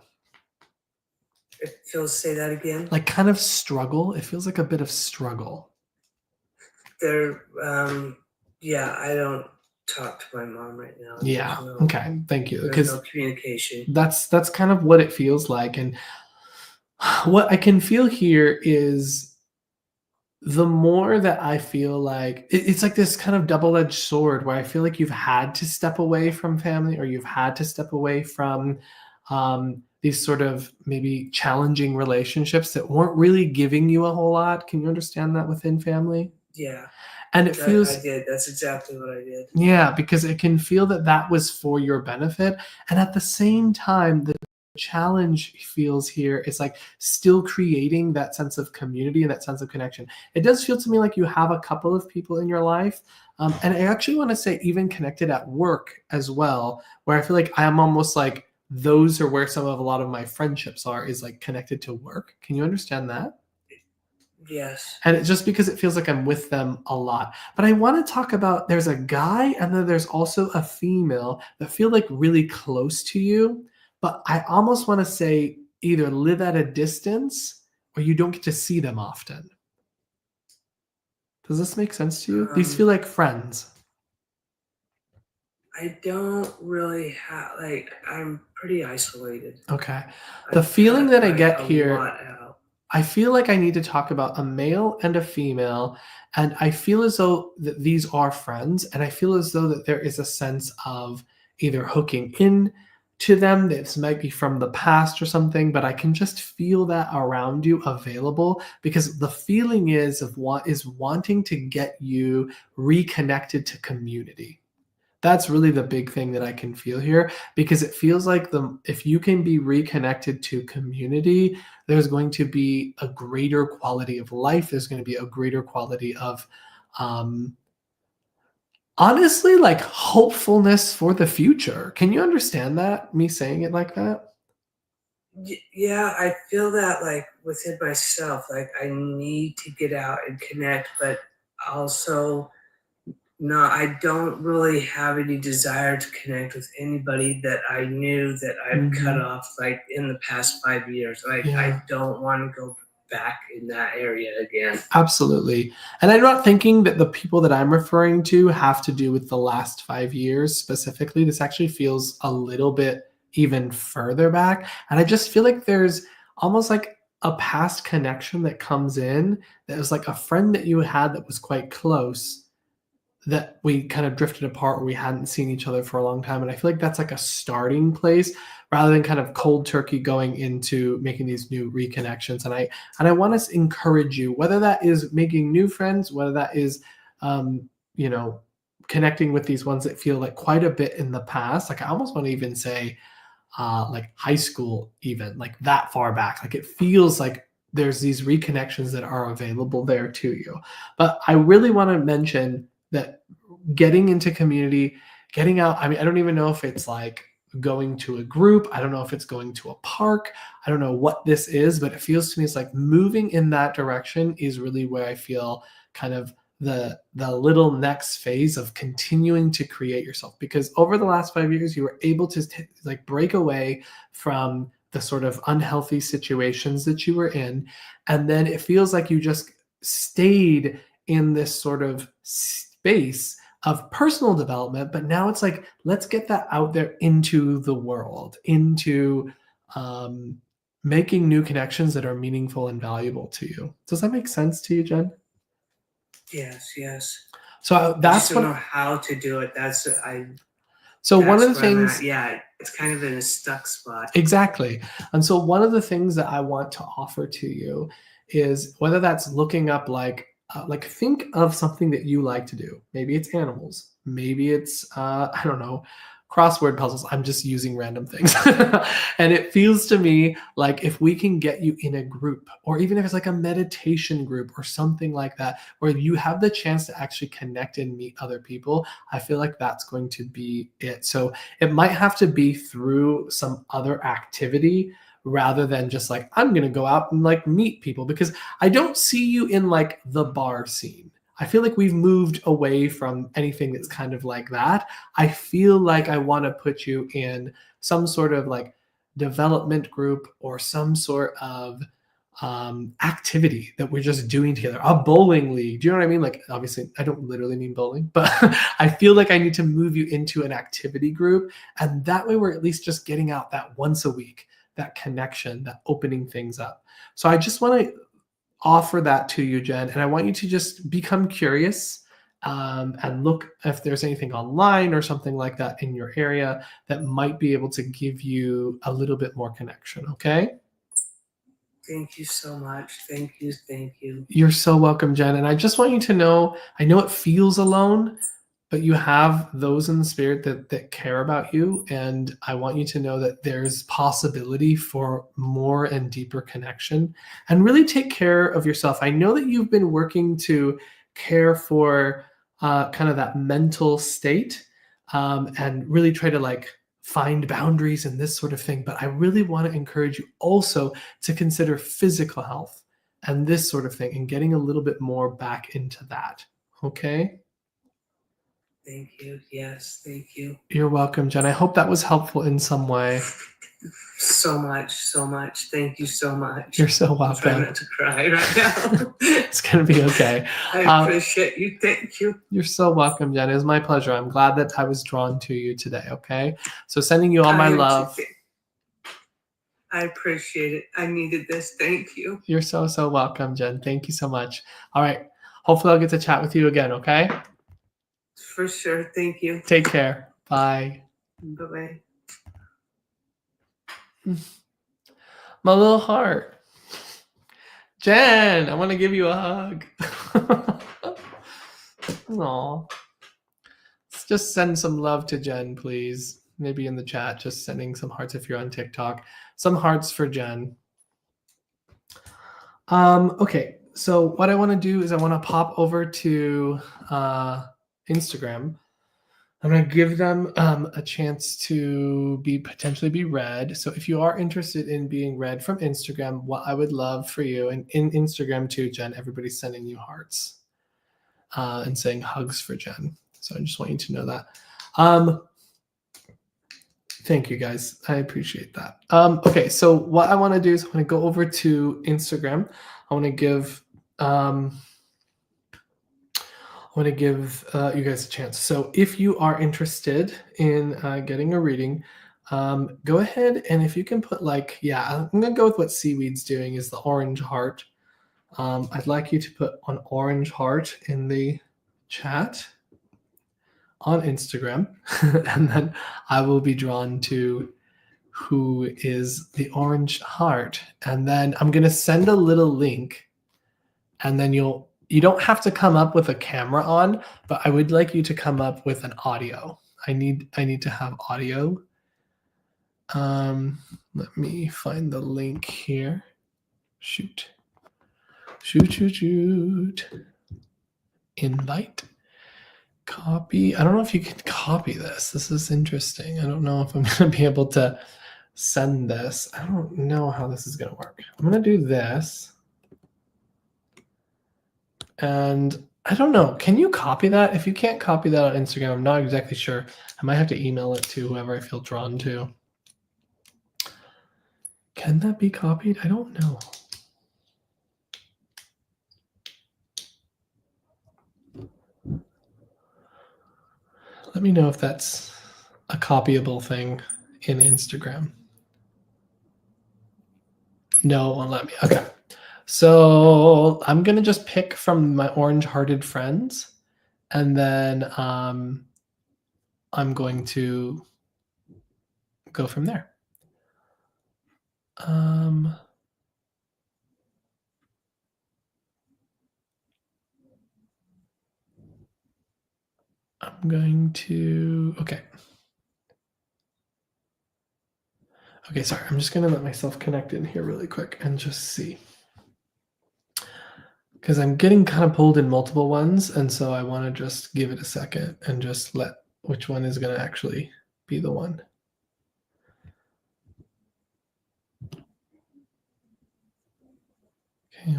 [SPEAKER 1] it feels say that again.
[SPEAKER 2] Like kind of struggle. It feels like a bit of struggle.
[SPEAKER 1] There yeah, I don't talk to my mom right now.
[SPEAKER 2] Yeah. Okay. Thank you.
[SPEAKER 1] There's no
[SPEAKER 2] Because
[SPEAKER 1] communication.
[SPEAKER 2] that's kind of what it feels like. And what I can feel here is the more that I feel like it's like this kind of double-edged sword where I feel like you've had to step away from family or you've had to step away from these sort of maybe challenging relationships that weren't really giving you a whole lot. Can you understand that within family?
[SPEAKER 1] Yeah.
[SPEAKER 2] And it
[SPEAKER 1] I
[SPEAKER 2] feels,
[SPEAKER 1] did. That's exactly what I did.
[SPEAKER 2] yeah, because it can feel that that was for your benefit. And at the same time, the challenge feels here is like still creating that sense of community and that sense of connection. It does feel to me like you have a couple of people in your life. And I actually want to say, even connected at work as well, where I feel like I'm almost like those are where some of a lot of my friendships are, is like connected to work. Can you understand that?
[SPEAKER 1] Yes.
[SPEAKER 2] And it's just because it feels like I'm with them a lot. But I want to talk about, there's a guy and then there's also a female that feel like really close to you. But I almost want to say either live at a distance or you don't get to see them often. Does this make sense to you? These feel
[SPEAKER 1] Um,
[SPEAKER 2] like friends.
[SPEAKER 1] I don't really have like I'm pretty isolated.
[SPEAKER 2] Okay. The
[SPEAKER 1] I
[SPEAKER 2] feeling
[SPEAKER 1] cut
[SPEAKER 2] that I
[SPEAKER 1] like
[SPEAKER 2] get
[SPEAKER 1] a
[SPEAKER 2] here,
[SPEAKER 1] lot out.
[SPEAKER 2] I feel like I need to talk about a male and a female, and I feel as though that these are friends, and I feel as though that there is a sense of either hooking in to them. This might be from the past or something, but I can just feel that around you available, because the feeling is of what is wanting to get you reconnected to community. That's really the big thing that I can feel here, because it feels like the if you can be reconnected to community, there's going to be a greater quality of life. There's going to be a greater quality of um honestly, like hopefulness for the future. Can you understand that? Me saying it like that?
[SPEAKER 1] Yeah, I feel that like within myself, like I need to get out and connect, but also no, I don't really have any desire to connect with anybody that I knew that I've cut
[SPEAKER 2] Mhm.
[SPEAKER 1] off like in the past 5 years. Like
[SPEAKER 2] Yeah.
[SPEAKER 1] I don't want to go back in that area again.
[SPEAKER 2] Absolutely. And I'm not thinking that the people that I'm referring to have to do with the last 5 years specifically. This actually feels a little bit even further back. And I just feel like there's almost like a past connection that comes in that was like a friend that you had that was quite close, that we kind of drifted apart or we hadn't seen each other for a long time. And I feel like that's like a starting place rather than kind of cold turkey going into making these new reconnections. And I want to encourage you, whether that is making new friends, whether that is you know, connecting with these ones that feel like quite a bit in the past. Like I almost want to even say like high school, even like that far back. Like it feels like there's these reconnections that are available there to you. But I really want to mention that getting into community, getting out. I mean, I don't even know if it's like going to a group. I don't know if it's going to a park. I don't know what this is, but it feels to me it's like moving in that direction is really where I feel kind of the little next phase of continuing to create yourself, because over the last 5 years you were able to like break away from the sort of unhealthy situations that you were in, and then it feels like you just stayed in this sort of space of personal development, but now it's like let's get that out there into the world, into um, making new connections that are meaningful and valuable to you. Does that make sense to you, Jen?
[SPEAKER 1] Yes, yes.
[SPEAKER 2] So
[SPEAKER 1] I just
[SPEAKER 2] that's
[SPEAKER 1] don't know
[SPEAKER 2] what.
[SPEAKER 1] how to do it.
[SPEAKER 2] So one of the
[SPEAKER 1] That's where I'm at.
[SPEAKER 2] things.
[SPEAKER 1] Yeah, it's kind of in a stuck spot.
[SPEAKER 2] Exactly. And so one of the things that I want to offer to you is whether that's looking up like think of something that you like to do. Maybe it's animals. Maybe it's I don't know, crossword puzzles. I'm just using random things. And it feels to me like if we can get you in a group, or even if it's like a meditation group or something like that, where you have the chance to actually connect and meet other people, I feel like that's going to be it. So it might have to be through some other activity rather than just like I'm going to go out and like meet people, because I don't see you in like the bar scene. I feel like we've moved away from anything that's kind of like that. I feel like I want to put you in some sort of like development group or some sort of activity that we're just doing together. A bowling league. Do you know what I mean? Like, obviously, I don't literally mean bowling, but I feel like I need to move you into an activity group. And that way, we're at least just getting out that once a week, that connection, that opening things up. So I just want to offer that to you, Jen. And I want you to just become curious and look if there's anything online or something like that in your area that might be able to give you a little bit more connection. Okay.
[SPEAKER 1] Thank you so much. Thank you. Thank you.
[SPEAKER 2] You're so welcome, Jen. And I just want you to know, I know it feels alone, but you have those in the spirit that care about you. And I want you to know that there's possibility for more and deeper connection, and really take care of yourself. I know that you've been working to care for kind of that mental state, and really try to like find boundaries and this sort of thing. But I really want to encourage you also to consider physical health and this sort of thing, and getting a little bit more back into that. Okay.
[SPEAKER 1] Thank you. Yes, thank you.
[SPEAKER 2] You're welcome, Jen. I hope that was helpful in some way.
[SPEAKER 1] So much, so much. Thank you so much.
[SPEAKER 2] You're so
[SPEAKER 1] I'm trying
[SPEAKER 2] welcome.
[SPEAKER 1] not to cry right now.
[SPEAKER 2] It's going to be okay.
[SPEAKER 1] I appreciate you. Thank you.
[SPEAKER 2] You're so welcome, Jen. It was my pleasure. I'm glad that I was drawn to you today. Okay. So sending you all my love.
[SPEAKER 1] I appreciate it. I needed this. Thank you.
[SPEAKER 2] You're so, so welcome, Jen. Thank you so much. All right. Hopefully I'll get to chat with you again. Okay.
[SPEAKER 1] For sure. Thank you.
[SPEAKER 2] Take care. Bye.
[SPEAKER 1] Bye-bye.
[SPEAKER 2] My little heart. Jen, I want to give you a hug. Aw. Let's just send some love to Jen, please. Maybe in the chat, just sending some hearts if you're on TikTok. Some hearts for Jen. Okay, so what I want to do is I want to pop over to Instagram. I'm going to give them a chance to potentially be read. So if you are interested in being read from Instagram, what I would love for you, and in Instagram too, Jen, everybody's sending you hearts and saying hugs for Jen. So I just want you to know that. Thank you, guys. I appreciate that. Okay, so what I want to do is I want to go over to Instagram. I want to give you guys a chance. So if you are interested in getting a reading, go ahead, and if you can put I'm gonna go with what Seaweed's doing is the orange heart. I'd like you to put an orange heart in the chat on Instagram, and then I will be drawn to who is the orange heart. And then I'm gonna send a little link, and then you don't have to come up with a camera on, but I would like you to come up with an audio. I need to have audio. Let me find the link here. Shoot. Invite. Copy. I don't know if you can copy this. This is interesting. I don't know if I'm going to be able to send this. I don't know how this is going to work. I'm going to do this. And I don't know. Can you copy that? If you can't copy that on Instagram, I'm not exactly sure. I might have to email it to whoever I feel drawn to. Can that be copied? I don't know. Let me know if that's a copyable thing in Instagram. No, it won't let me. Okay. So I'm going to just pick from my orange-hearted friends, and then I'm going to go from there. I'm going to, okay. Okay, sorry. I'm just going to let myself connect in here really quick and just see. Because I'm getting kind of pulled in multiple ones, and so I want to just give it a second and just let which one is going to actually be the one. Okay,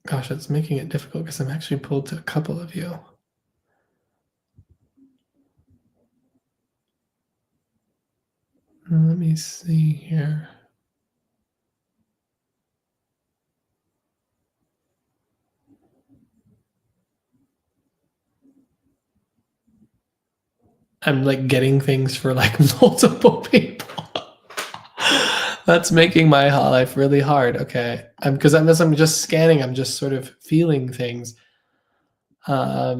[SPEAKER 2] gosh, it's making it difficult because I'm actually pulled to a couple of you. Let me see here. I'm like getting things for like multiple people. That's making my life really hard. Okay. Because as I'm just scanning, I'm just sort of feeling things. Let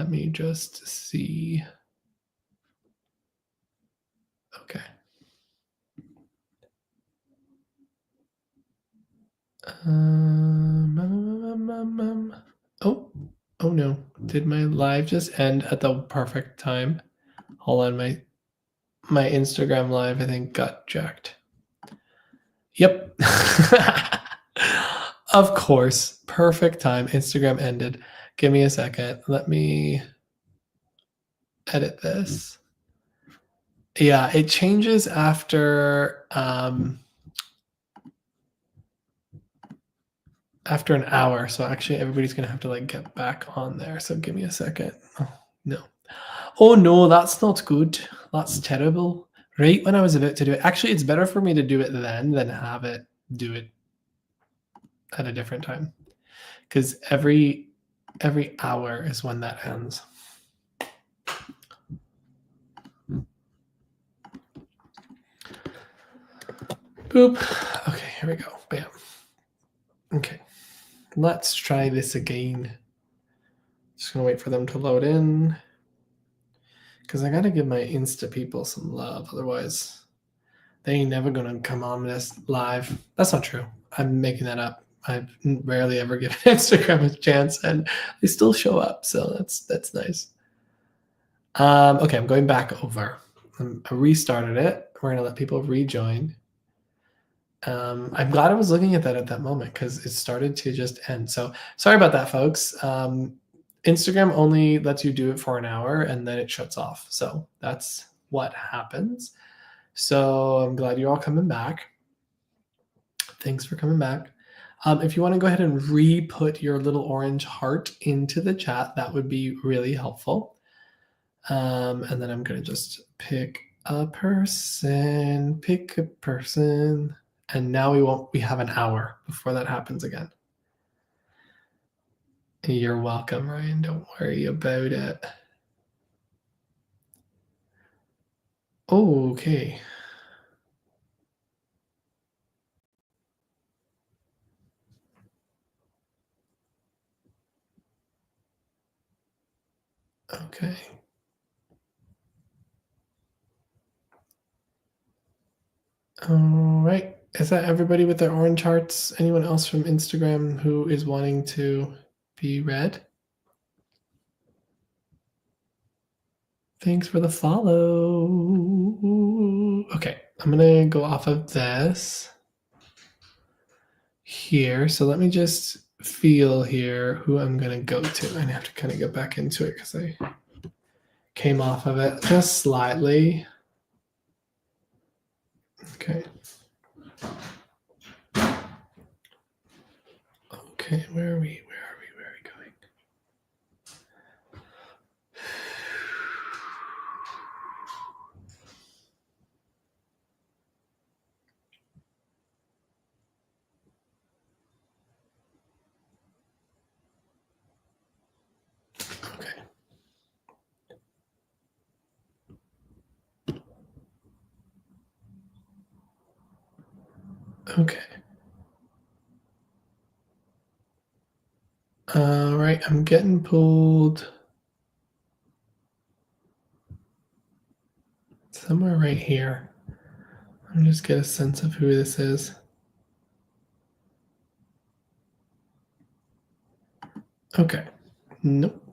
[SPEAKER 2] me just see. Okay. Oh no. Did my live just end at the perfect time? Hold on, my Instagram live I think got jacked. Yep. Of course. Perfect time. Instagram ended. Give me a second. Let me edit this. Yeah, it changes after an hour. So actually everybody's gonna have to like get back on there. So give me a second. Oh no. Oh no, that's not good. That's terrible. Right when I was about to do it. Actually, it's better for me to do it then than have it do it at a different time. Because every hour is when that ends. Boop. Okay, here we go. Bam. Okay. Let's try this again. Just gonna wait for them to load in. Because I gotta give my Insta people some love. Otherwise, they ain't never gonna come on this live. That's not true. I'm making that up. I rarely ever give Instagram a chance, and they still show up. So that's nice. Okay, I'm going back over. I restarted it. We're gonna let people rejoin. I'm glad I was looking at that moment because it started to just end. So sorry about that, folks. Instagram only lets you do it for an hour and then it shuts off. So that's what happens. So I'm glad you're all coming back. Thanks for coming back. If you want to go ahead and re-put your little orange heart into the chat, that would be really helpful. And then I'm going to just pick a person. And now we have an hour before that happens again. You're welcome, Ryan. Don't worry about it. Okay. Okay. All right. Is that everybody with their orange hearts? Anyone else from Instagram who is wanting to be read? Thanks for the follow. Okay, I'm gonna go off of this here. So let me just feel here who I'm gonna go to. I have to kind of get back into it because I came off of it just slightly. Okay. Okay, where are we? Where are we going? Okay. All right, I'm getting pulled somewhere right here. Let me just get a sense of who this is. Okay. Nope.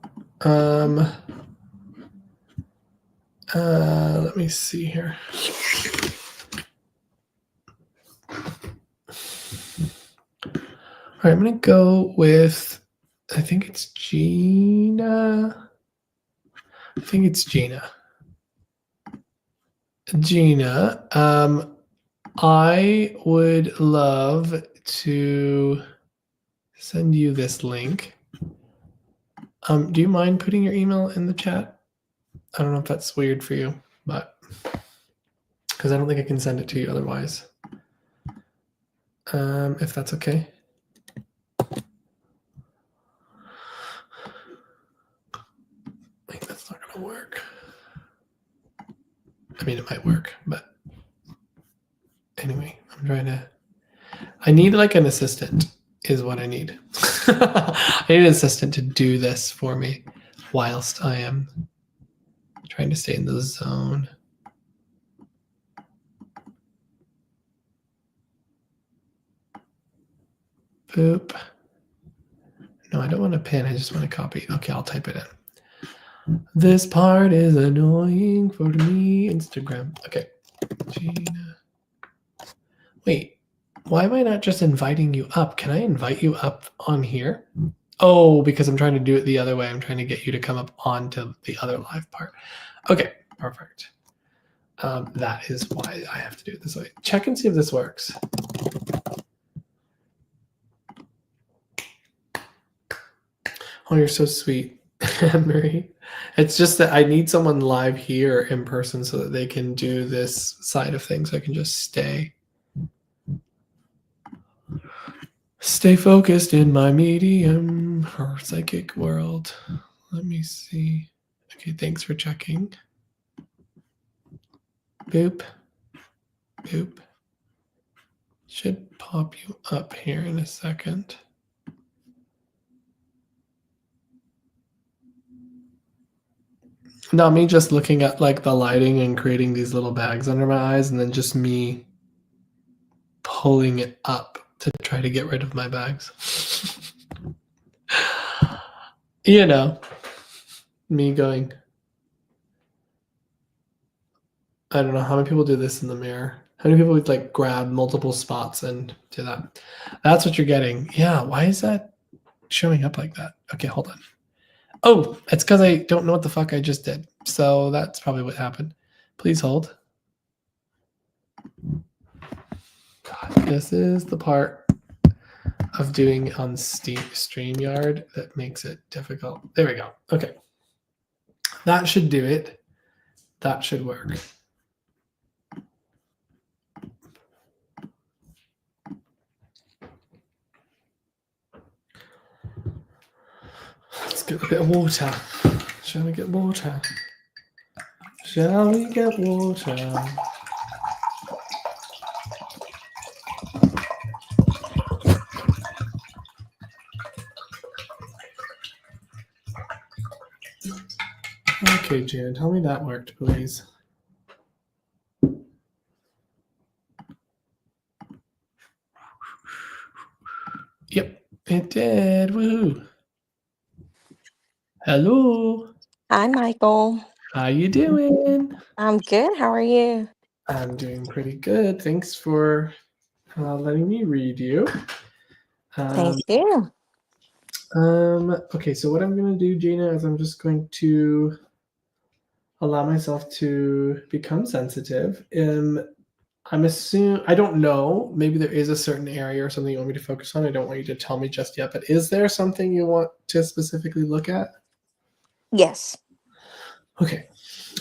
[SPEAKER 2] Let me see here. All right, I'm gonna go with, I think it's Gina. Gina, I would love to send you this link. Do you mind putting your email in the chat? I don't know if that's weird for you, but because I don't think I can send it to you otherwise. If that's okay. I think that's not gonna work. I mean, it might work, but anyway, I need like an assistant is what I need. I need an assistant to do this for me whilst I am trying to stay in the zone. Boop. No, I don't want to pin. I just want to copy. Okay, I'll type it in. This part is annoying for me. Instagram. Okay. Gina. Wait, why am I not just inviting you up? Can I invite you up on here? Oh, because I'm trying to do it the other way. I'm trying to get you to come up onto the other live part. Okay, perfect. That is why I have to do it this way. Check and see if this works. Oh, you're so sweet, Marie. It's just that I need someone live here in person so that they can do this side of things. I can just stay focused in my medium or psychic world. Let me see. Okay, thanks for checking. Boop. Boop. Should pop you up here in a second. Not me just looking at like the lighting and creating these little bags under my eyes, and then just me pulling it up to try to get rid of my bags. You know, me going, I don't know how many people do this in the mirror. How many people would like grab multiple spots and do that? That's what you're getting. Yeah, why is that showing up like that? Okay, hold on. Oh, it's because I don't know what the fuck I just did. So that's probably what happened. Please hold. God, this is the part of doing on StreamYard that makes it difficult. There we go. Okay. That should do it. That should work. Let's get a bit of water. Shall we get water? Shall we get water? Okay, Jan, tell me that worked, please. Yep, it did. Woohoo. Hello.
[SPEAKER 3] Hi, Michael.
[SPEAKER 2] How you doing?
[SPEAKER 3] I'm good. How are you?
[SPEAKER 2] I'm doing pretty good. Thanks for letting me read you.
[SPEAKER 3] Thank you.
[SPEAKER 2] Okay, so what I'm going to do, Gina, is I'm just going to allow myself to become sensitive. I'm assuming, I don't know, maybe there is a certain area or something you want me to focus on. I don't want you to tell me just yet, but is there something you want to specifically look at?
[SPEAKER 3] Yes.
[SPEAKER 2] Okay.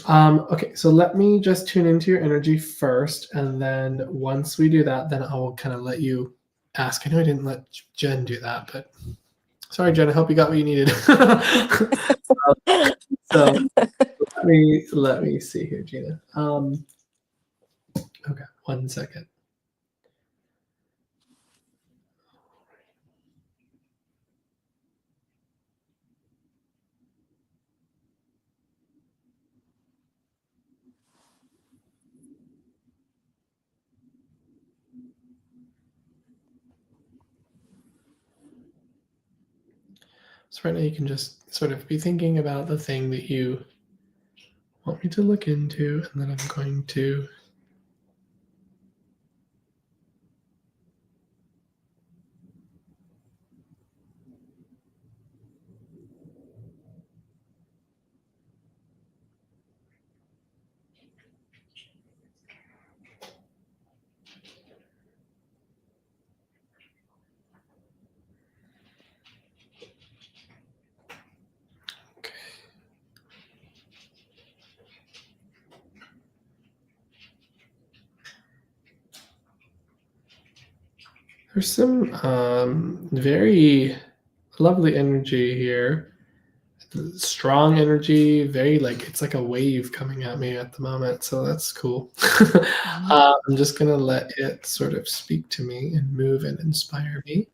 [SPEAKER 2] Okay, so let me just tune into your energy first, and then once we do that, then I will kind of let you ask. I know I didn't let Jen do that, but sorry, Jen. I hope you got what you needed. So let me see here, Gina. Okay, 1 second. So right now you can just sort of be thinking about the thing that you want me to look into, and then I'm going to there's some very lovely energy here. Strong energy, very like it's like a wave coming at me at the moment, so that's cool. I'm just gonna let it sort of speak to me and move and inspire me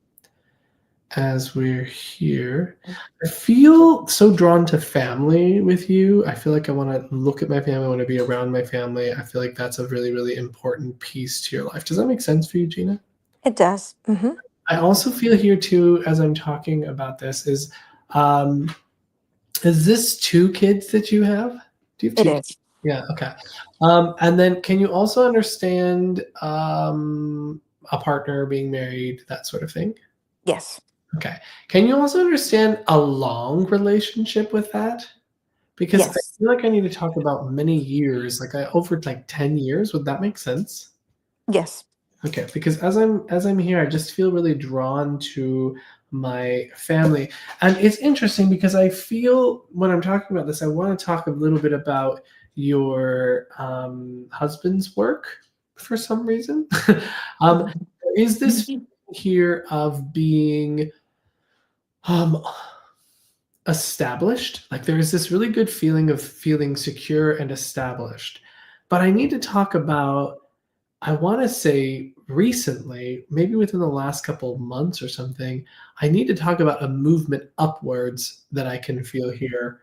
[SPEAKER 2] as we're here. I feel so drawn to family with you. I feel like I want to look at my family, I want to be around my family. I feel like that's a really, really important piece to your life. Does that make sense for you, Gina?
[SPEAKER 3] It does. Mm-hmm.
[SPEAKER 2] I also feel here too, as I'm talking about this, is this 2 kids that you have? Do you have
[SPEAKER 3] It
[SPEAKER 2] 2 kids?
[SPEAKER 3] is.
[SPEAKER 2] Yeah, okay. And then can you also understand a partner being married, that sort of thing?
[SPEAKER 3] Yes.
[SPEAKER 2] Okay. Can you also understand a long relationship with that? Because I
[SPEAKER 3] Yes.
[SPEAKER 2] feel like I need to talk about many years, like over like 10 years. Would that make sense?
[SPEAKER 3] Yes.
[SPEAKER 2] Okay, because as I'm here, I just feel really drawn to my family. And it's interesting because I feel when I'm talking about this, I want to talk a little bit about your husband's work for some reason. um, is this here of being um, established? Like there is this really good feeling of feeling secure and established. But I need to talk about, I want to say recently, maybe within the last couple of months or something, I need to talk about a movement upwards that I can feel here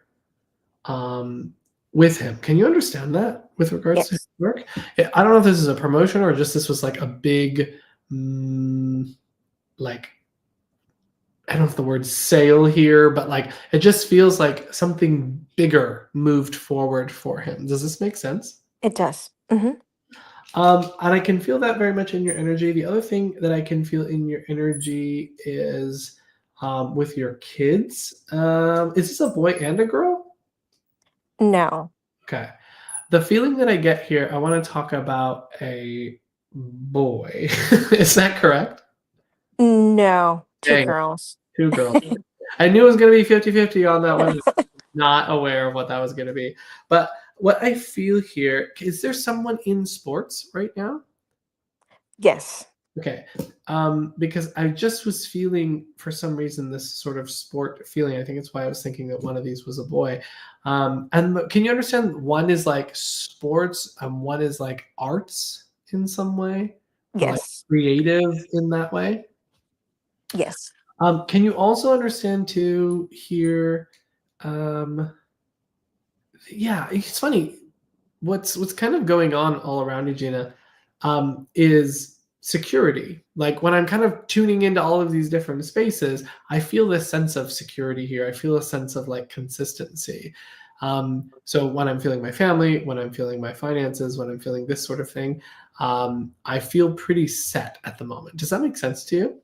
[SPEAKER 2] um, with him. Can you understand that with regards to his
[SPEAKER 3] Yes.
[SPEAKER 2] work? I don't know if this is a promotion or just this was like a big, mm, like, I don't know if the word sale here, but like it just feels like something bigger moved forward for him. Does this make sense?
[SPEAKER 3] It does. Hmm.
[SPEAKER 2] And I can feel that very much in your energy. The other thing that I can feel in your energy is with your kids. Is this a boy and a girl?
[SPEAKER 3] No.
[SPEAKER 2] Okay. The feeling that I get here, I want to talk about a boy. Is that correct?
[SPEAKER 3] No. Two
[SPEAKER 2] Dang,
[SPEAKER 3] girls.
[SPEAKER 2] 2 girls. I knew it was going to be 50-50 on that one. Not aware of what that was going to be. But what I feel here, is there someone in sports right now?
[SPEAKER 3] Yes.
[SPEAKER 2] Okay. Because I just was feeling, for some reason, this sort of sport feeling. I think it's why I was thinking that one of these was a boy. And can you understand one is like sports and one is like arts in some way, or like
[SPEAKER 3] Yes.
[SPEAKER 2] creative in that way?
[SPEAKER 3] Yes.
[SPEAKER 2] Can you also understand too here? Um, yeah, it's funny. What's kind of going on all around you, Gina, is security. Like when I'm kind of tuning into all of these different spaces, I feel this sense of security here. I feel a sense of like consistency. So when I'm feeling my family, when I'm feeling my finances, when I'm feeling this sort of thing, I feel pretty set at the moment. Does that make sense to you?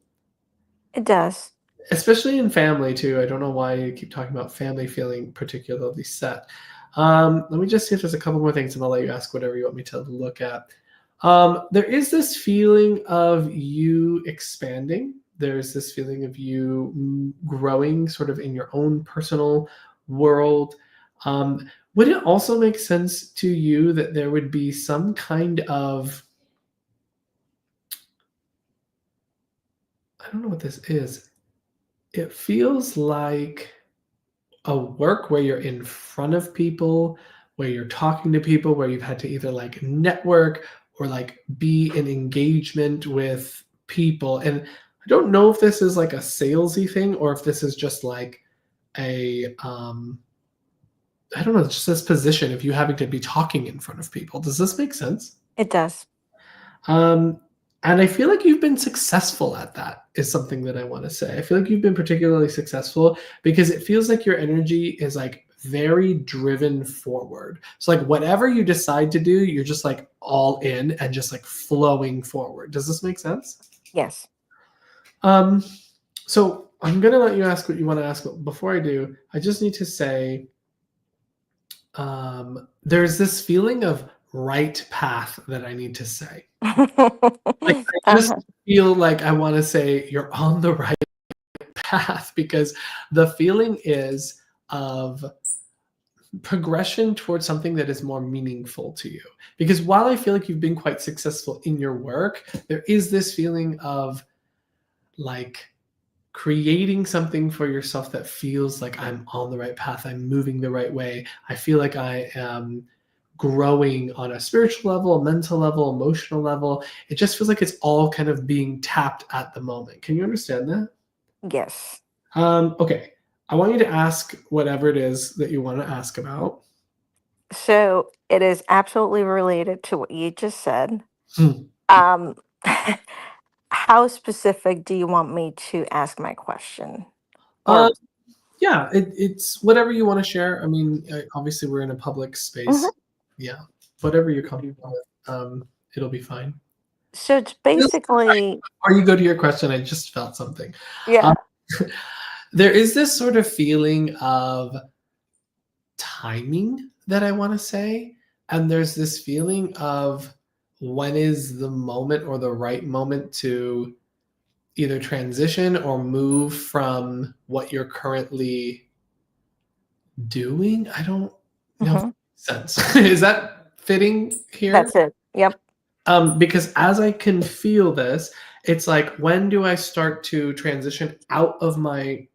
[SPEAKER 3] It does.
[SPEAKER 2] Especially in family too. I don't know why you keep talking about family feeling particularly set. Let me just see if there's a couple more things, and I'll let you ask whatever you want me to look at. There is this feeling of you expanding. There's this feeling of you growing, sort of in your own personal world. Would it also make sense to you that there would be some kind of, I don't know what this is. It feels like a work where you're in front of people, where you're talking to people, where you've had to either like network or like be in engagement with people. And I don't know if this is like a salesy thing or if this is just like a I don't know, just this position of you having to be talking in front of people. Does this make sense?
[SPEAKER 3] It does.
[SPEAKER 2] Um, and I feel like you've been successful at that, is something that I want to say. I feel like you've been particularly successful because it feels like your energy is like very driven forward. So, like, whatever you decide to do, you're just like all in and just like flowing forward. Does this make sense?
[SPEAKER 3] Yes.
[SPEAKER 2] Um, so, I'm going to let you ask what you want to ask. But before I do, I just need to say there's this feeling of right path that I need to say. Like, I just
[SPEAKER 3] Uh-huh.
[SPEAKER 2] feel like I wanna say you're on the right path because the feeling is of progression towards something that is more meaningful to you. Because while I feel like you've been quite successful in your work, there is this feeling of, like, creating something for yourself that feels like I'm on the right path, I'm moving the right way. I feel like I am growing on a spiritual level, a mental level, emotional level. It just feels like it's all kind of being tapped at the moment. Can you understand that?
[SPEAKER 3] Yes.
[SPEAKER 2] Okay. I want you to ask whatever it is that you want to ask about.
[SPEAKER 3] So it is absolutely related to what you just said.
[SPEAKER 2] Hmm.
[SPEAKER 3] Um, How specific do you want me to ask my question?
[SPEAKER 2] Uh,
[SPEAKER 3] Or
[SPEAKER 2] yeah, it's whatever you want to share. I mean, obviously we're in a public
[SPEAKER 3] Mhm.
[SPEAKER 2] space. Yeah, whatever you're comfortable with, it'll be fine.
[SPEAKER 3] So it's
[SPEAKER 2] Just
[SPEAKER 3] basically,
[SPEAKER 2] before you go to your question, I just felt something. Um,
[SPEAKER 3] yeah.
[SPEAKER 2] there is this sort of feeling of timing that I want to say, and there's this feeling of when is the moment or the right moment to either transition or move from what you're currently doing. I don't know if that
[SPEAKER 3] Hmm.
[SPEAKER 2] makes sense. Is that fitting here?
[SPEAKER 3] That's it. Yep.
[SPEAKER 2] Because as I can feel this, it's like when do I start to transition out of my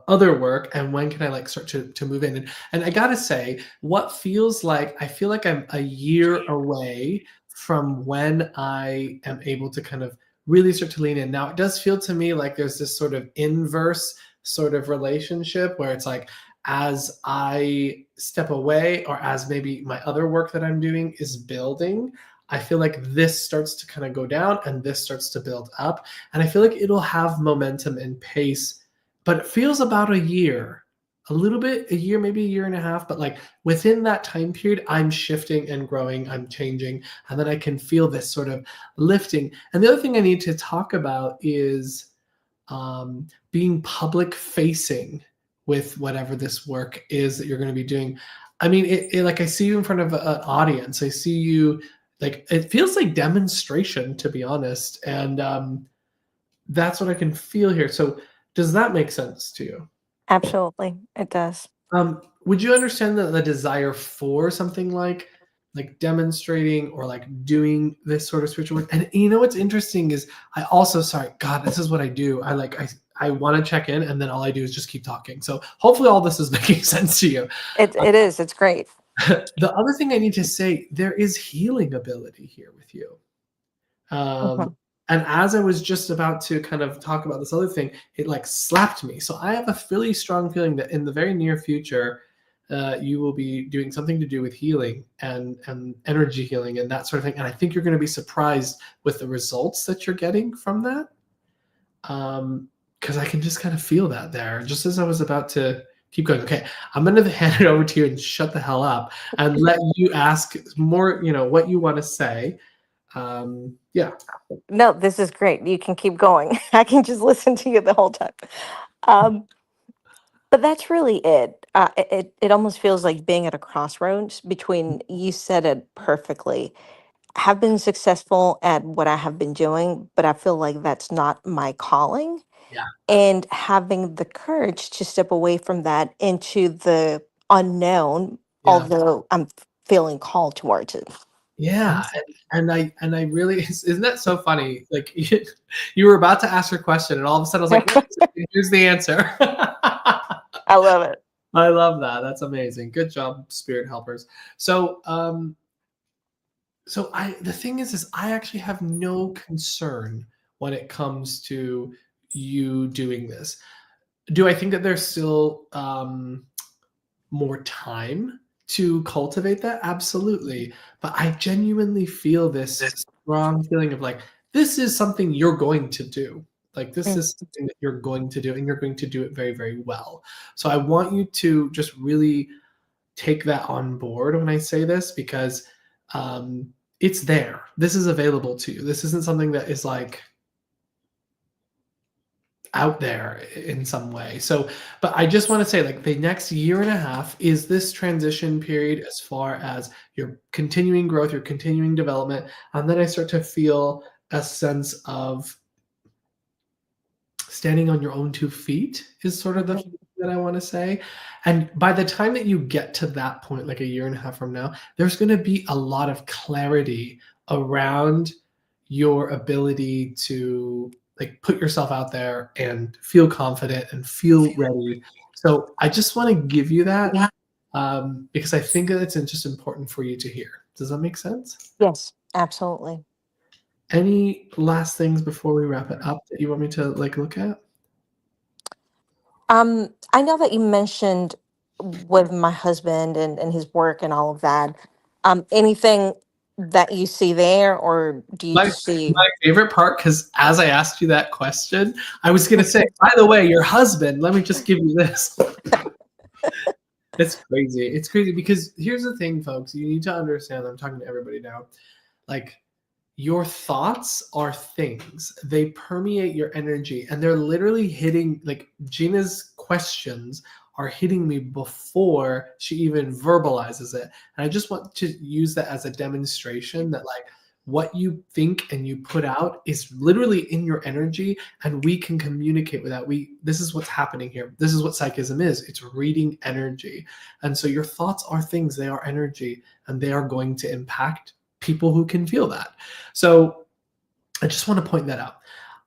[SPEAKER 2] other work, and when can I like start to move in? And I gotta say, what feels like I feel like I'm a year away from when I am able to kind of really start to lean in. Now it does feel to me like there's this sort of inverse sort of relationship where it's like as I step away or as maybe my other work that I'm doing is building, I feel like this starts to kind of go down and this starts to build up. And I feel like it'll have momentum and pace, but it feels about a year, a little bit, a year, maybe a year and a half. But like within that time period, I'm shifting and growing, I'm changing, and then I can feel this sort of lifting. And the other thing I need to talk about is being public facing with whatever this work is that you're going to be doing. I mean, like I see you in front of an audience. I see you like it feels like demonstration, to be honest, and that's what I can feel here. So does that make sense to you?
[SPEAKER 3] Absolutely. It does.
[SPEAKER 2] Would you understand the desire for something like demonstrating or like doing this sort of spiritual work? And you know what's interesting is I also sorry, God, this is what I do. I want to check in and then all I do is just keep talking. So hopefully all this is making sense to you.
[SPEAKER 3] It is. It's great.
[SPEAKER 2] The other thing I need to say, there is healing ability here with you. Um,
[SPEAKER 3] Hmm.
[SPEAKER 2] and as I was just about to kind of talk about this other thing, it like slapped me. So I have a really strong feeling that in the very near future, you will be doing something to do with healing and energy healing and that sort of thing. And I think you're going to be surprised with the results that you're getting from that. Because I can just kind of feel that there. Just as I was about to keep going, okay, I'm going to hand it over to you and shut the hell up and let you ask more. What you want to say. Yeah.
[SPEAKER 3] No, this is great. You can keep going. I can just listen to you the whole time. Um, but that's really it. It almost feels like being at a crossroads between, you said it perfectly. Have been successful at what I have been doing, but I feel like that's not my calling.
[SPEAKER 2] Yeah.
[SPEAKER 3] And having the courage to step away from that into the unknown,
[SPEAKER 2] Yeah.
[SPEAKER 3] although I'm feeling called towards it.
[SPEAKER 2] Yeah, and I really isn't that so funny? Like you were about to ask your question, and all of a sudden I was like, "Wait, a second, here's the answer."
[SPEAKER 3] I love it.
[SPEAKER 2] I love that. That's amazing. Good job, spirit helpers. So, the thing is I actually have no concern when it comes to you doing this. Do I think that there's still more time to cultivate that? Absolutely. But I genuinely feel this strong feeling of like, this is something you're going to do. Like, this
[SPEAKER 3] Mm.
[SPEAKER 2] is something that you're going to do, and you're going to do it very, very well. So I want you to just really take that on board when I say this because it's there. This is available to you. This isn't something that is like out there in some way. So, but I just want to say, like, the next year and a half is this transition period as far as your continuing growth, your continuing development. And then I start to feel a sense of standing on your own 2 feet is sort of the
[SPEAKER 3] Mhm.
[SPEAKER 2] thing that I want to say. And by the time that you get to that point, like a year and a half from now, there's going to be a lot of clarity around your ability to like put yourself out there and feel confident and feel ready. So I just want to give you that because I think that it's just important for you to hear. Does that make sense?
[SPEAKER 3] Yes, absolutely.
[SPEAKER 2] Any last things before we wrap it up that you want me to like look at?
[SPEAKER 3] I know that you mentioned with my husband and his work and all of that. Anything that you see there, or do you
[SPEAKER 2] My
[SPEAKER 3] just see?
[SPEAKER 2] my favorite part, because as I asked you that question, I was gonna say, by the way, your husband, let me just give you this. It's crazy. It's crazy because here's the thing, folks. You need to understand. I'm talking to everybody now. Like, your thoughts are things. They permeate your energy, and they're literally hitting. Like, Gina's questions are hitting me before she even verbalizes it. And I just want to use that as a demonstration that, like, what you think and you put out is literally in your energy, and we can communicate with that. This is what's happening here. This is what psychism is. It's reading energy. And so your thoughts are things, they are energy, and they are going to impact people who can feel that. So I just want to point that out.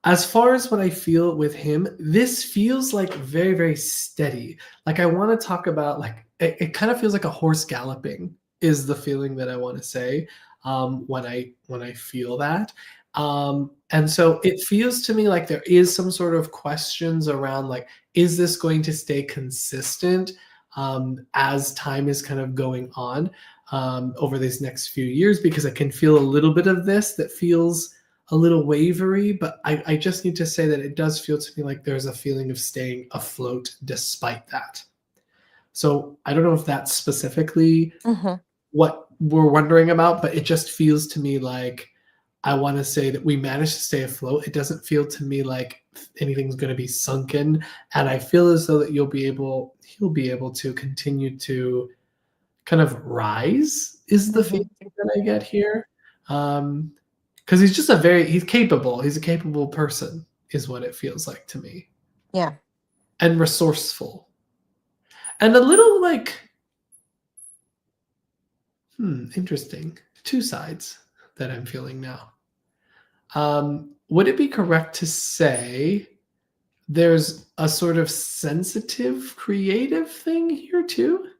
[SPEAKER 2] As far as what I feel with him, this feels like very, very steady. Like, I want to talk about, like, it kind of feels like a horse galloping is the feeling that I want to say when I feel that. And so it feels to me like there is some sort of questions around, like, is this going to stay consistent as time is kind of going on over these next few years? Because I can feel a little bit of this that feels a little wavery, but I just need to say that it does feel to me like there's a feeling of staying afloat despite that. So I don't know if that's specifically
[SPEAKER 3] Mhm.
[SPEAKER 2] what we're wondering about, but it just feels to me like I want to say that we managed to stay afloat. It doesn't feel to me like anything's going to be sunken, and I feel as though that he'll be able to continue to kind of rise is the
[SPEAKER 3] Mhm.
[SPEAKER 2] feeling that I get here. Because he's just he's capable. He's a capable person, is what it feels like to me,
[SPEAKER 3] Yeah.
[SPEAKER 2] and resourceful, and a little like, interesting. Two sides that I'm feeling now. Would it be correct to say there's a sort of sensitive, creative thing here too?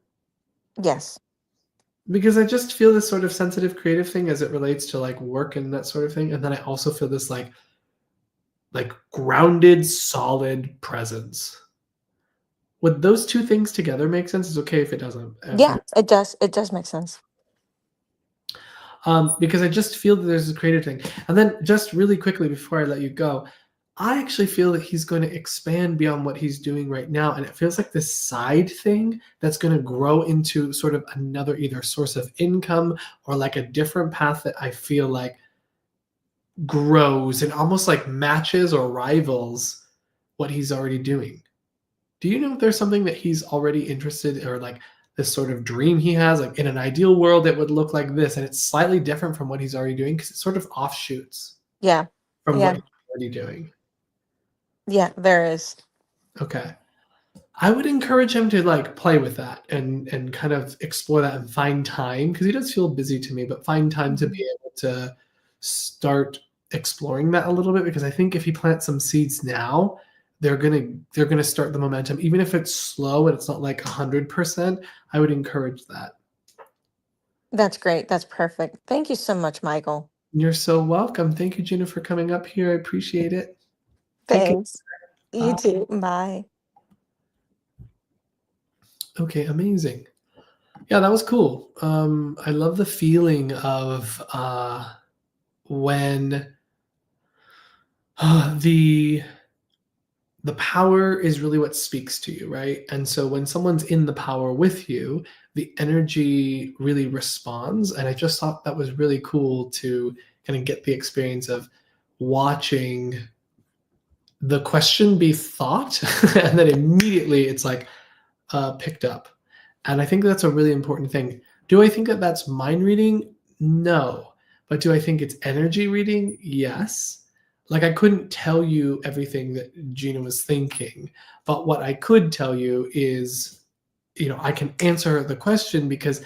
[SPEAKER 3] Yes.
[SPEAKER 2] Because I just feel this sort of sensitive, creative thing as it relates to, like, work and that sort of thing, and then I also feel this like grounded, solid presence. Would those two things together make sense? It's okay if it doesn't.
[SPEAKER 3] Yeah, it does. It does make sense.
[SPEAKER 2] Because I just feel that there's a creative thing. And then just really quickly before I let you go, I actually feel that he's going to expand beyond what he's doing right now. And it feels like this side thing that's going to grow into sort of another either source of income or like a different path that I feel like grows and almost like matches or rivals what he's already doing. Do you know if there's something that he's already interested, or like this sort of dream he has, like in an ideal world it would look like this, and it's slightly different from what he's already doing because it sort of offshoots
[SPEAKER 3] Yeah.
[SPEAKER 2] from what
[SPEAKER 3] Yeah.
[SPEAKER 2] he's already doing?
[SPEAKER 3] Yeah, there is.
[SPEAKER 2] Okay. I would encourage him to like play with that and kind of explore that and find time, because he does feel busy to me, but find time to
[SPEAKER 3] Mhm.
[SPEAKER 2] be able to start exploring that a little bit, because I think if he plants some seeds now, they're gonna start the momentum, even if it's slow and it's not like 100%. I would encourage that.
[SPEAKER 3] That's great. That's perfect. Thank you so much, Michael.
[SPEAKER 2] You're so welcome. Thank you, Gina, for coming up here. I appreciate it. Take care.
[SPEAKER 3] Thanks. You
[SPEAKER 2] Bye.
[SPEAKER 3] too. Bye.
[SPEAKER 2] Okay, amazing. Yeah, that was cool. I love the feeling of when the power is really what speaks to you, right? And so when someone's in the power with you, the energy really responds. And I just thought that was really cool to kind of get the experience of watching the question be thought and then immediately it's like picked up. And I think that's a really important thing. Do I think that that's mind reading? No. But do I think it's energy reading? Yes. Like, I couldn't tell you everything that Gina was thinking, but what I could tell you is, I can answer the question because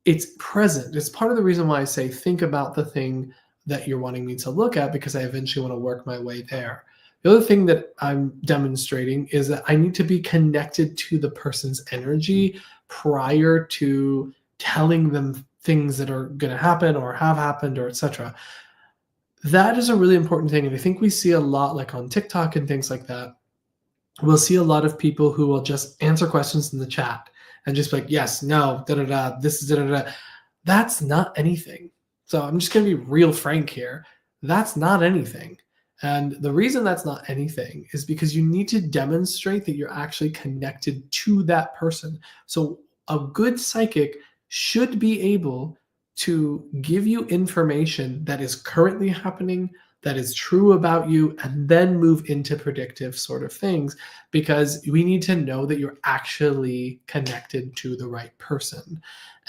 [SPEAKER 2] it's present. It's part of the reason why I say think about the thing that you're wanting me to look at, because I eventually want to work my way there. The other thing that I'm demonstrating is that I need to be connected to the person's energy prior to telling them things that are going to happen or have happened or etc. That is a really important thing. And I think we see a lot, like on TikTok and things like that. We'll see a lot of people who will just answer questions in the chat and just be like, yes, no, da da da, this is da da da. That's not anything. So I'm just going to be real frank here. That's not anything. And the reason that's not anything is because you need to demonstrate that you're actually connected to that person. So a good psychic should be able to give you information that is currently happening, that is true about you, and then move into predictive sort of things, because we need to know that you're actually connected to the right person.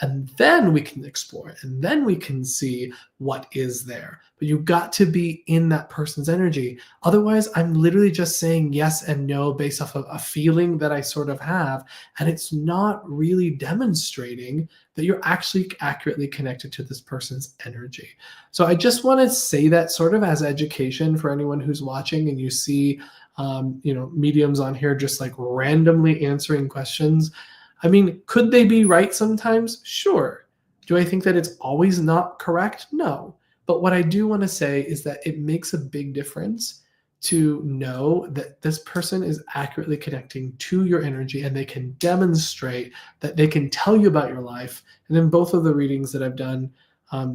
[SPEAKER 2] And then we can explore it, and then we can see what is there. But you've got to be in that person's energy. Otherwise, I'm literally just saying yes and no based off of a feeling that I sort of have, and it's not really demonstrating that you're actually accurately connected to this person's energy. So I just want to say that sort of as education for anyone who's watching, and you see mediums on here just like randomly answering questions. I mean, could they be right sometimes? Sure. Do I think that it's always not correct? No. But what I do want to say is that it makes a big difference to know that this person is accurately connecting to your energy, and they can demonstrate that they can tell you about your life. And in both of the readings that I've done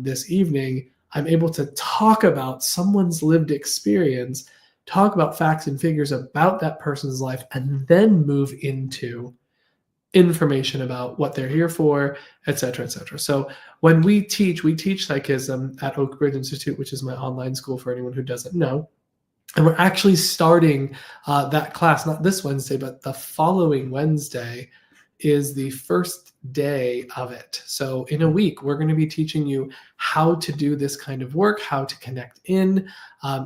[SPEAKER 2] this evening, I'm able to talk about someone's lived experience, talk about facts and figures about that person's life, and then move into information about what they're here for, et cetera, et cetera. So when we teach psychism at Oak Ridge Institute, which is my online school for anyone who doesn't know. And we're actually starting that class, not this Wednesday, but the following Wednesday is the first day of it. So in a week, we're going to be teaching you how to do this kind of work, how to connect in.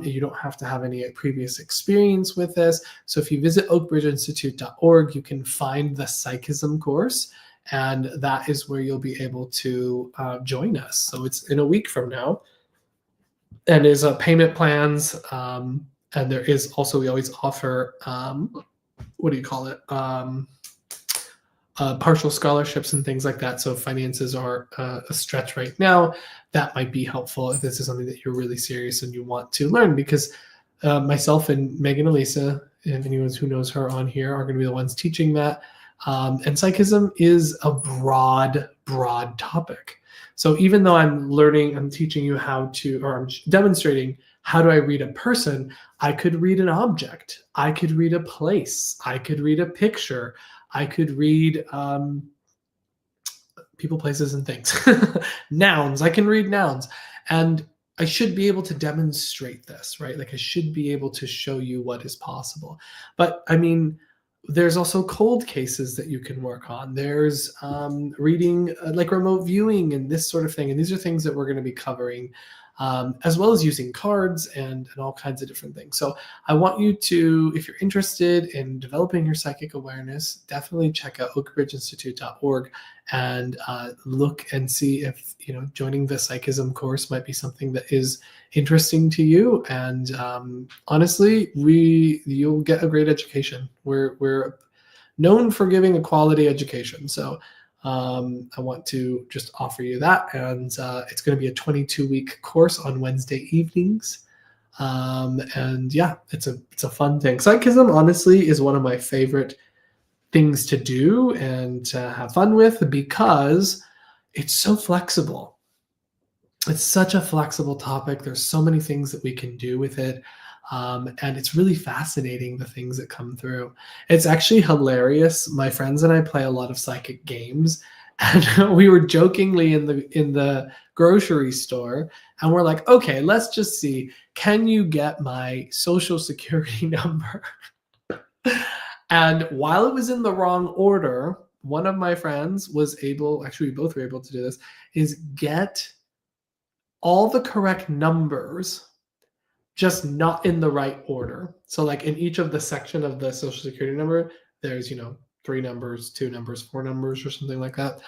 [SPEAKER 2] You don't have to have any previous experience with this. So if you visit oakbridgeinstitute.org, you can find the Psychism course, and that is where you'll be able to join us. So it's in a week from now, and is payment plans. And there is also, we always offer, partial scholarships and things like that. So if finances are a stretch right now, that might be helpful if this is something that you're really serious and you want to learn, because myself and Megan Elisa, and anyone who knows her on here, are going to be the ones teaching that. And psychism is a broad topic. So even though I'm teaching you how to, or I'm demonstrating how do I read a person, I could read an object, I could read a place, I could read a picture, I could read people, places, and things. Nouns, I can read nouns. And I should be able to demonstrate this, right? Like I should be able to show you what is possible. But I mean, there's also cold cases that you can work on. There's reading like remote viewing and this sort of thing. And these are things that we're going to be covering, as well as using cards and all kinds of different things. So I want you to, if you're interested in developing your psychic awareness, definitely check out oakbridgeinstitute.org and look and see if joining the Psychism course might be something that is interesting to you. And honestly, you'll get a great education. We're known for giving a quality education. So I want to just offer you that. And it's going to be a 22-week course on Wednesday evenings. And yeah, it's a fun thing. Psychism, honestly, is one of my favorite things to do and to have fun with, because it's so flexible. It's such a flexible topic. There's so many things that we can do with it. And it's really fascinating, the things that come through. It's actually hilarious. My friends and I play a lot of psychic games, and we were jokingly in the grocery store, and we're like, okay, let's just see, can you get my social security number? And while it was in the wrong order, one of my friends was able, actually we both were able to do this, is get all the correct numbers, just not in the right order. So like in each of the section of the social security number, there's 3 numbers, 2 numbers, 4 numbers, or something like that.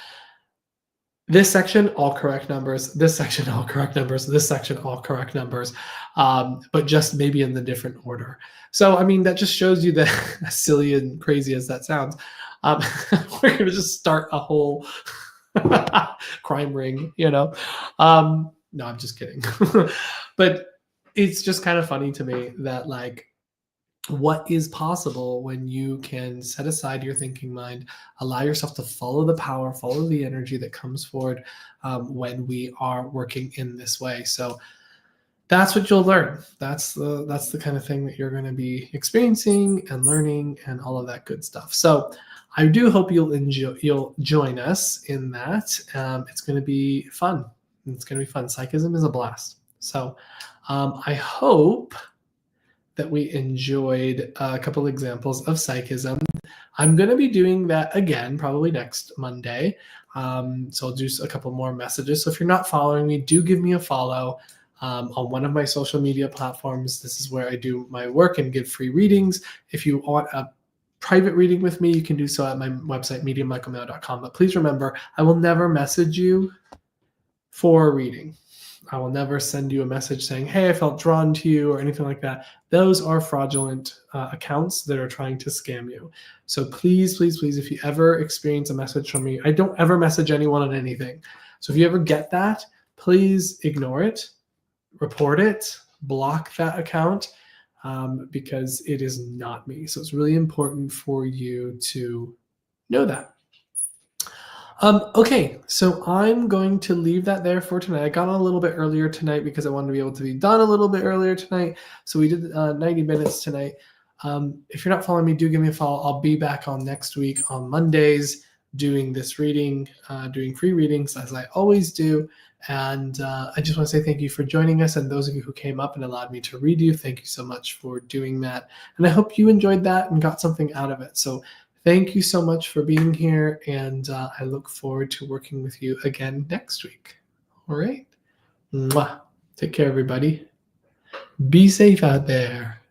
[SPEAKER 2] This section, all correct numbers. This section, all correct numbers. This section, all correct numbers, but just maybe in the different order. So, I mean, that just shows you that, as silly and crazy as that sounds, we're going to just start a whole crime ring, No, I'm just kidding. But it's just kind of funny to me that, like, what is possible when you can set aside your thinking mind, allow yourself to follow the power, follow the energy that comes forward when we are working in this way. So that's what you'll learn. That's the kind of thing that you're going to be experiencing and learning and all of that good stuff. So I do hope you'll join us in that. It's going to be fun. It's going to be fun. Psychism is a blast. So I hope that we enjoyed a couple examples of psychism. I'm going to be doing that again, probably next Monday. So I'll do a couple more messages. So if you're not following me, do give me a follow on one of my social media platforms. This is where I do my work and give free readings. If you want a private reading with me, you can do so at my website, mediummichaelmayo.com. But please remember, I will never message you for a reading. I will never send you a message saying, hey, I felt drawn to you or anything like that. Those are fraudulent accounts that are trying to scam you. So please, please, please, if you ever experience a message from me, I don't ever message anyone on anything. So if you ever get that, please ignore it, report it, block that account because it is not me. So it's really important for you to know that. Okay, so I'm going to leave that there for tonight. I got on a little bit earlier tonight because I wanted to be able to be done a little bit earlier tonight. So we did 90 minutes tonight. If you're not following me, do give me a follow. I'll be back on next week on Mondays doing this reading, doing free readings as I always do. And I just want to say thank you for joining us. And those of you who came up and allowed me to read you, thank you so much for doing that. And I hope you enjoyed that and got something out of it. So thank you so much for being here, and I look forward to working with you again next week. All right? Mwah. Take care, everybody. Be safe out there.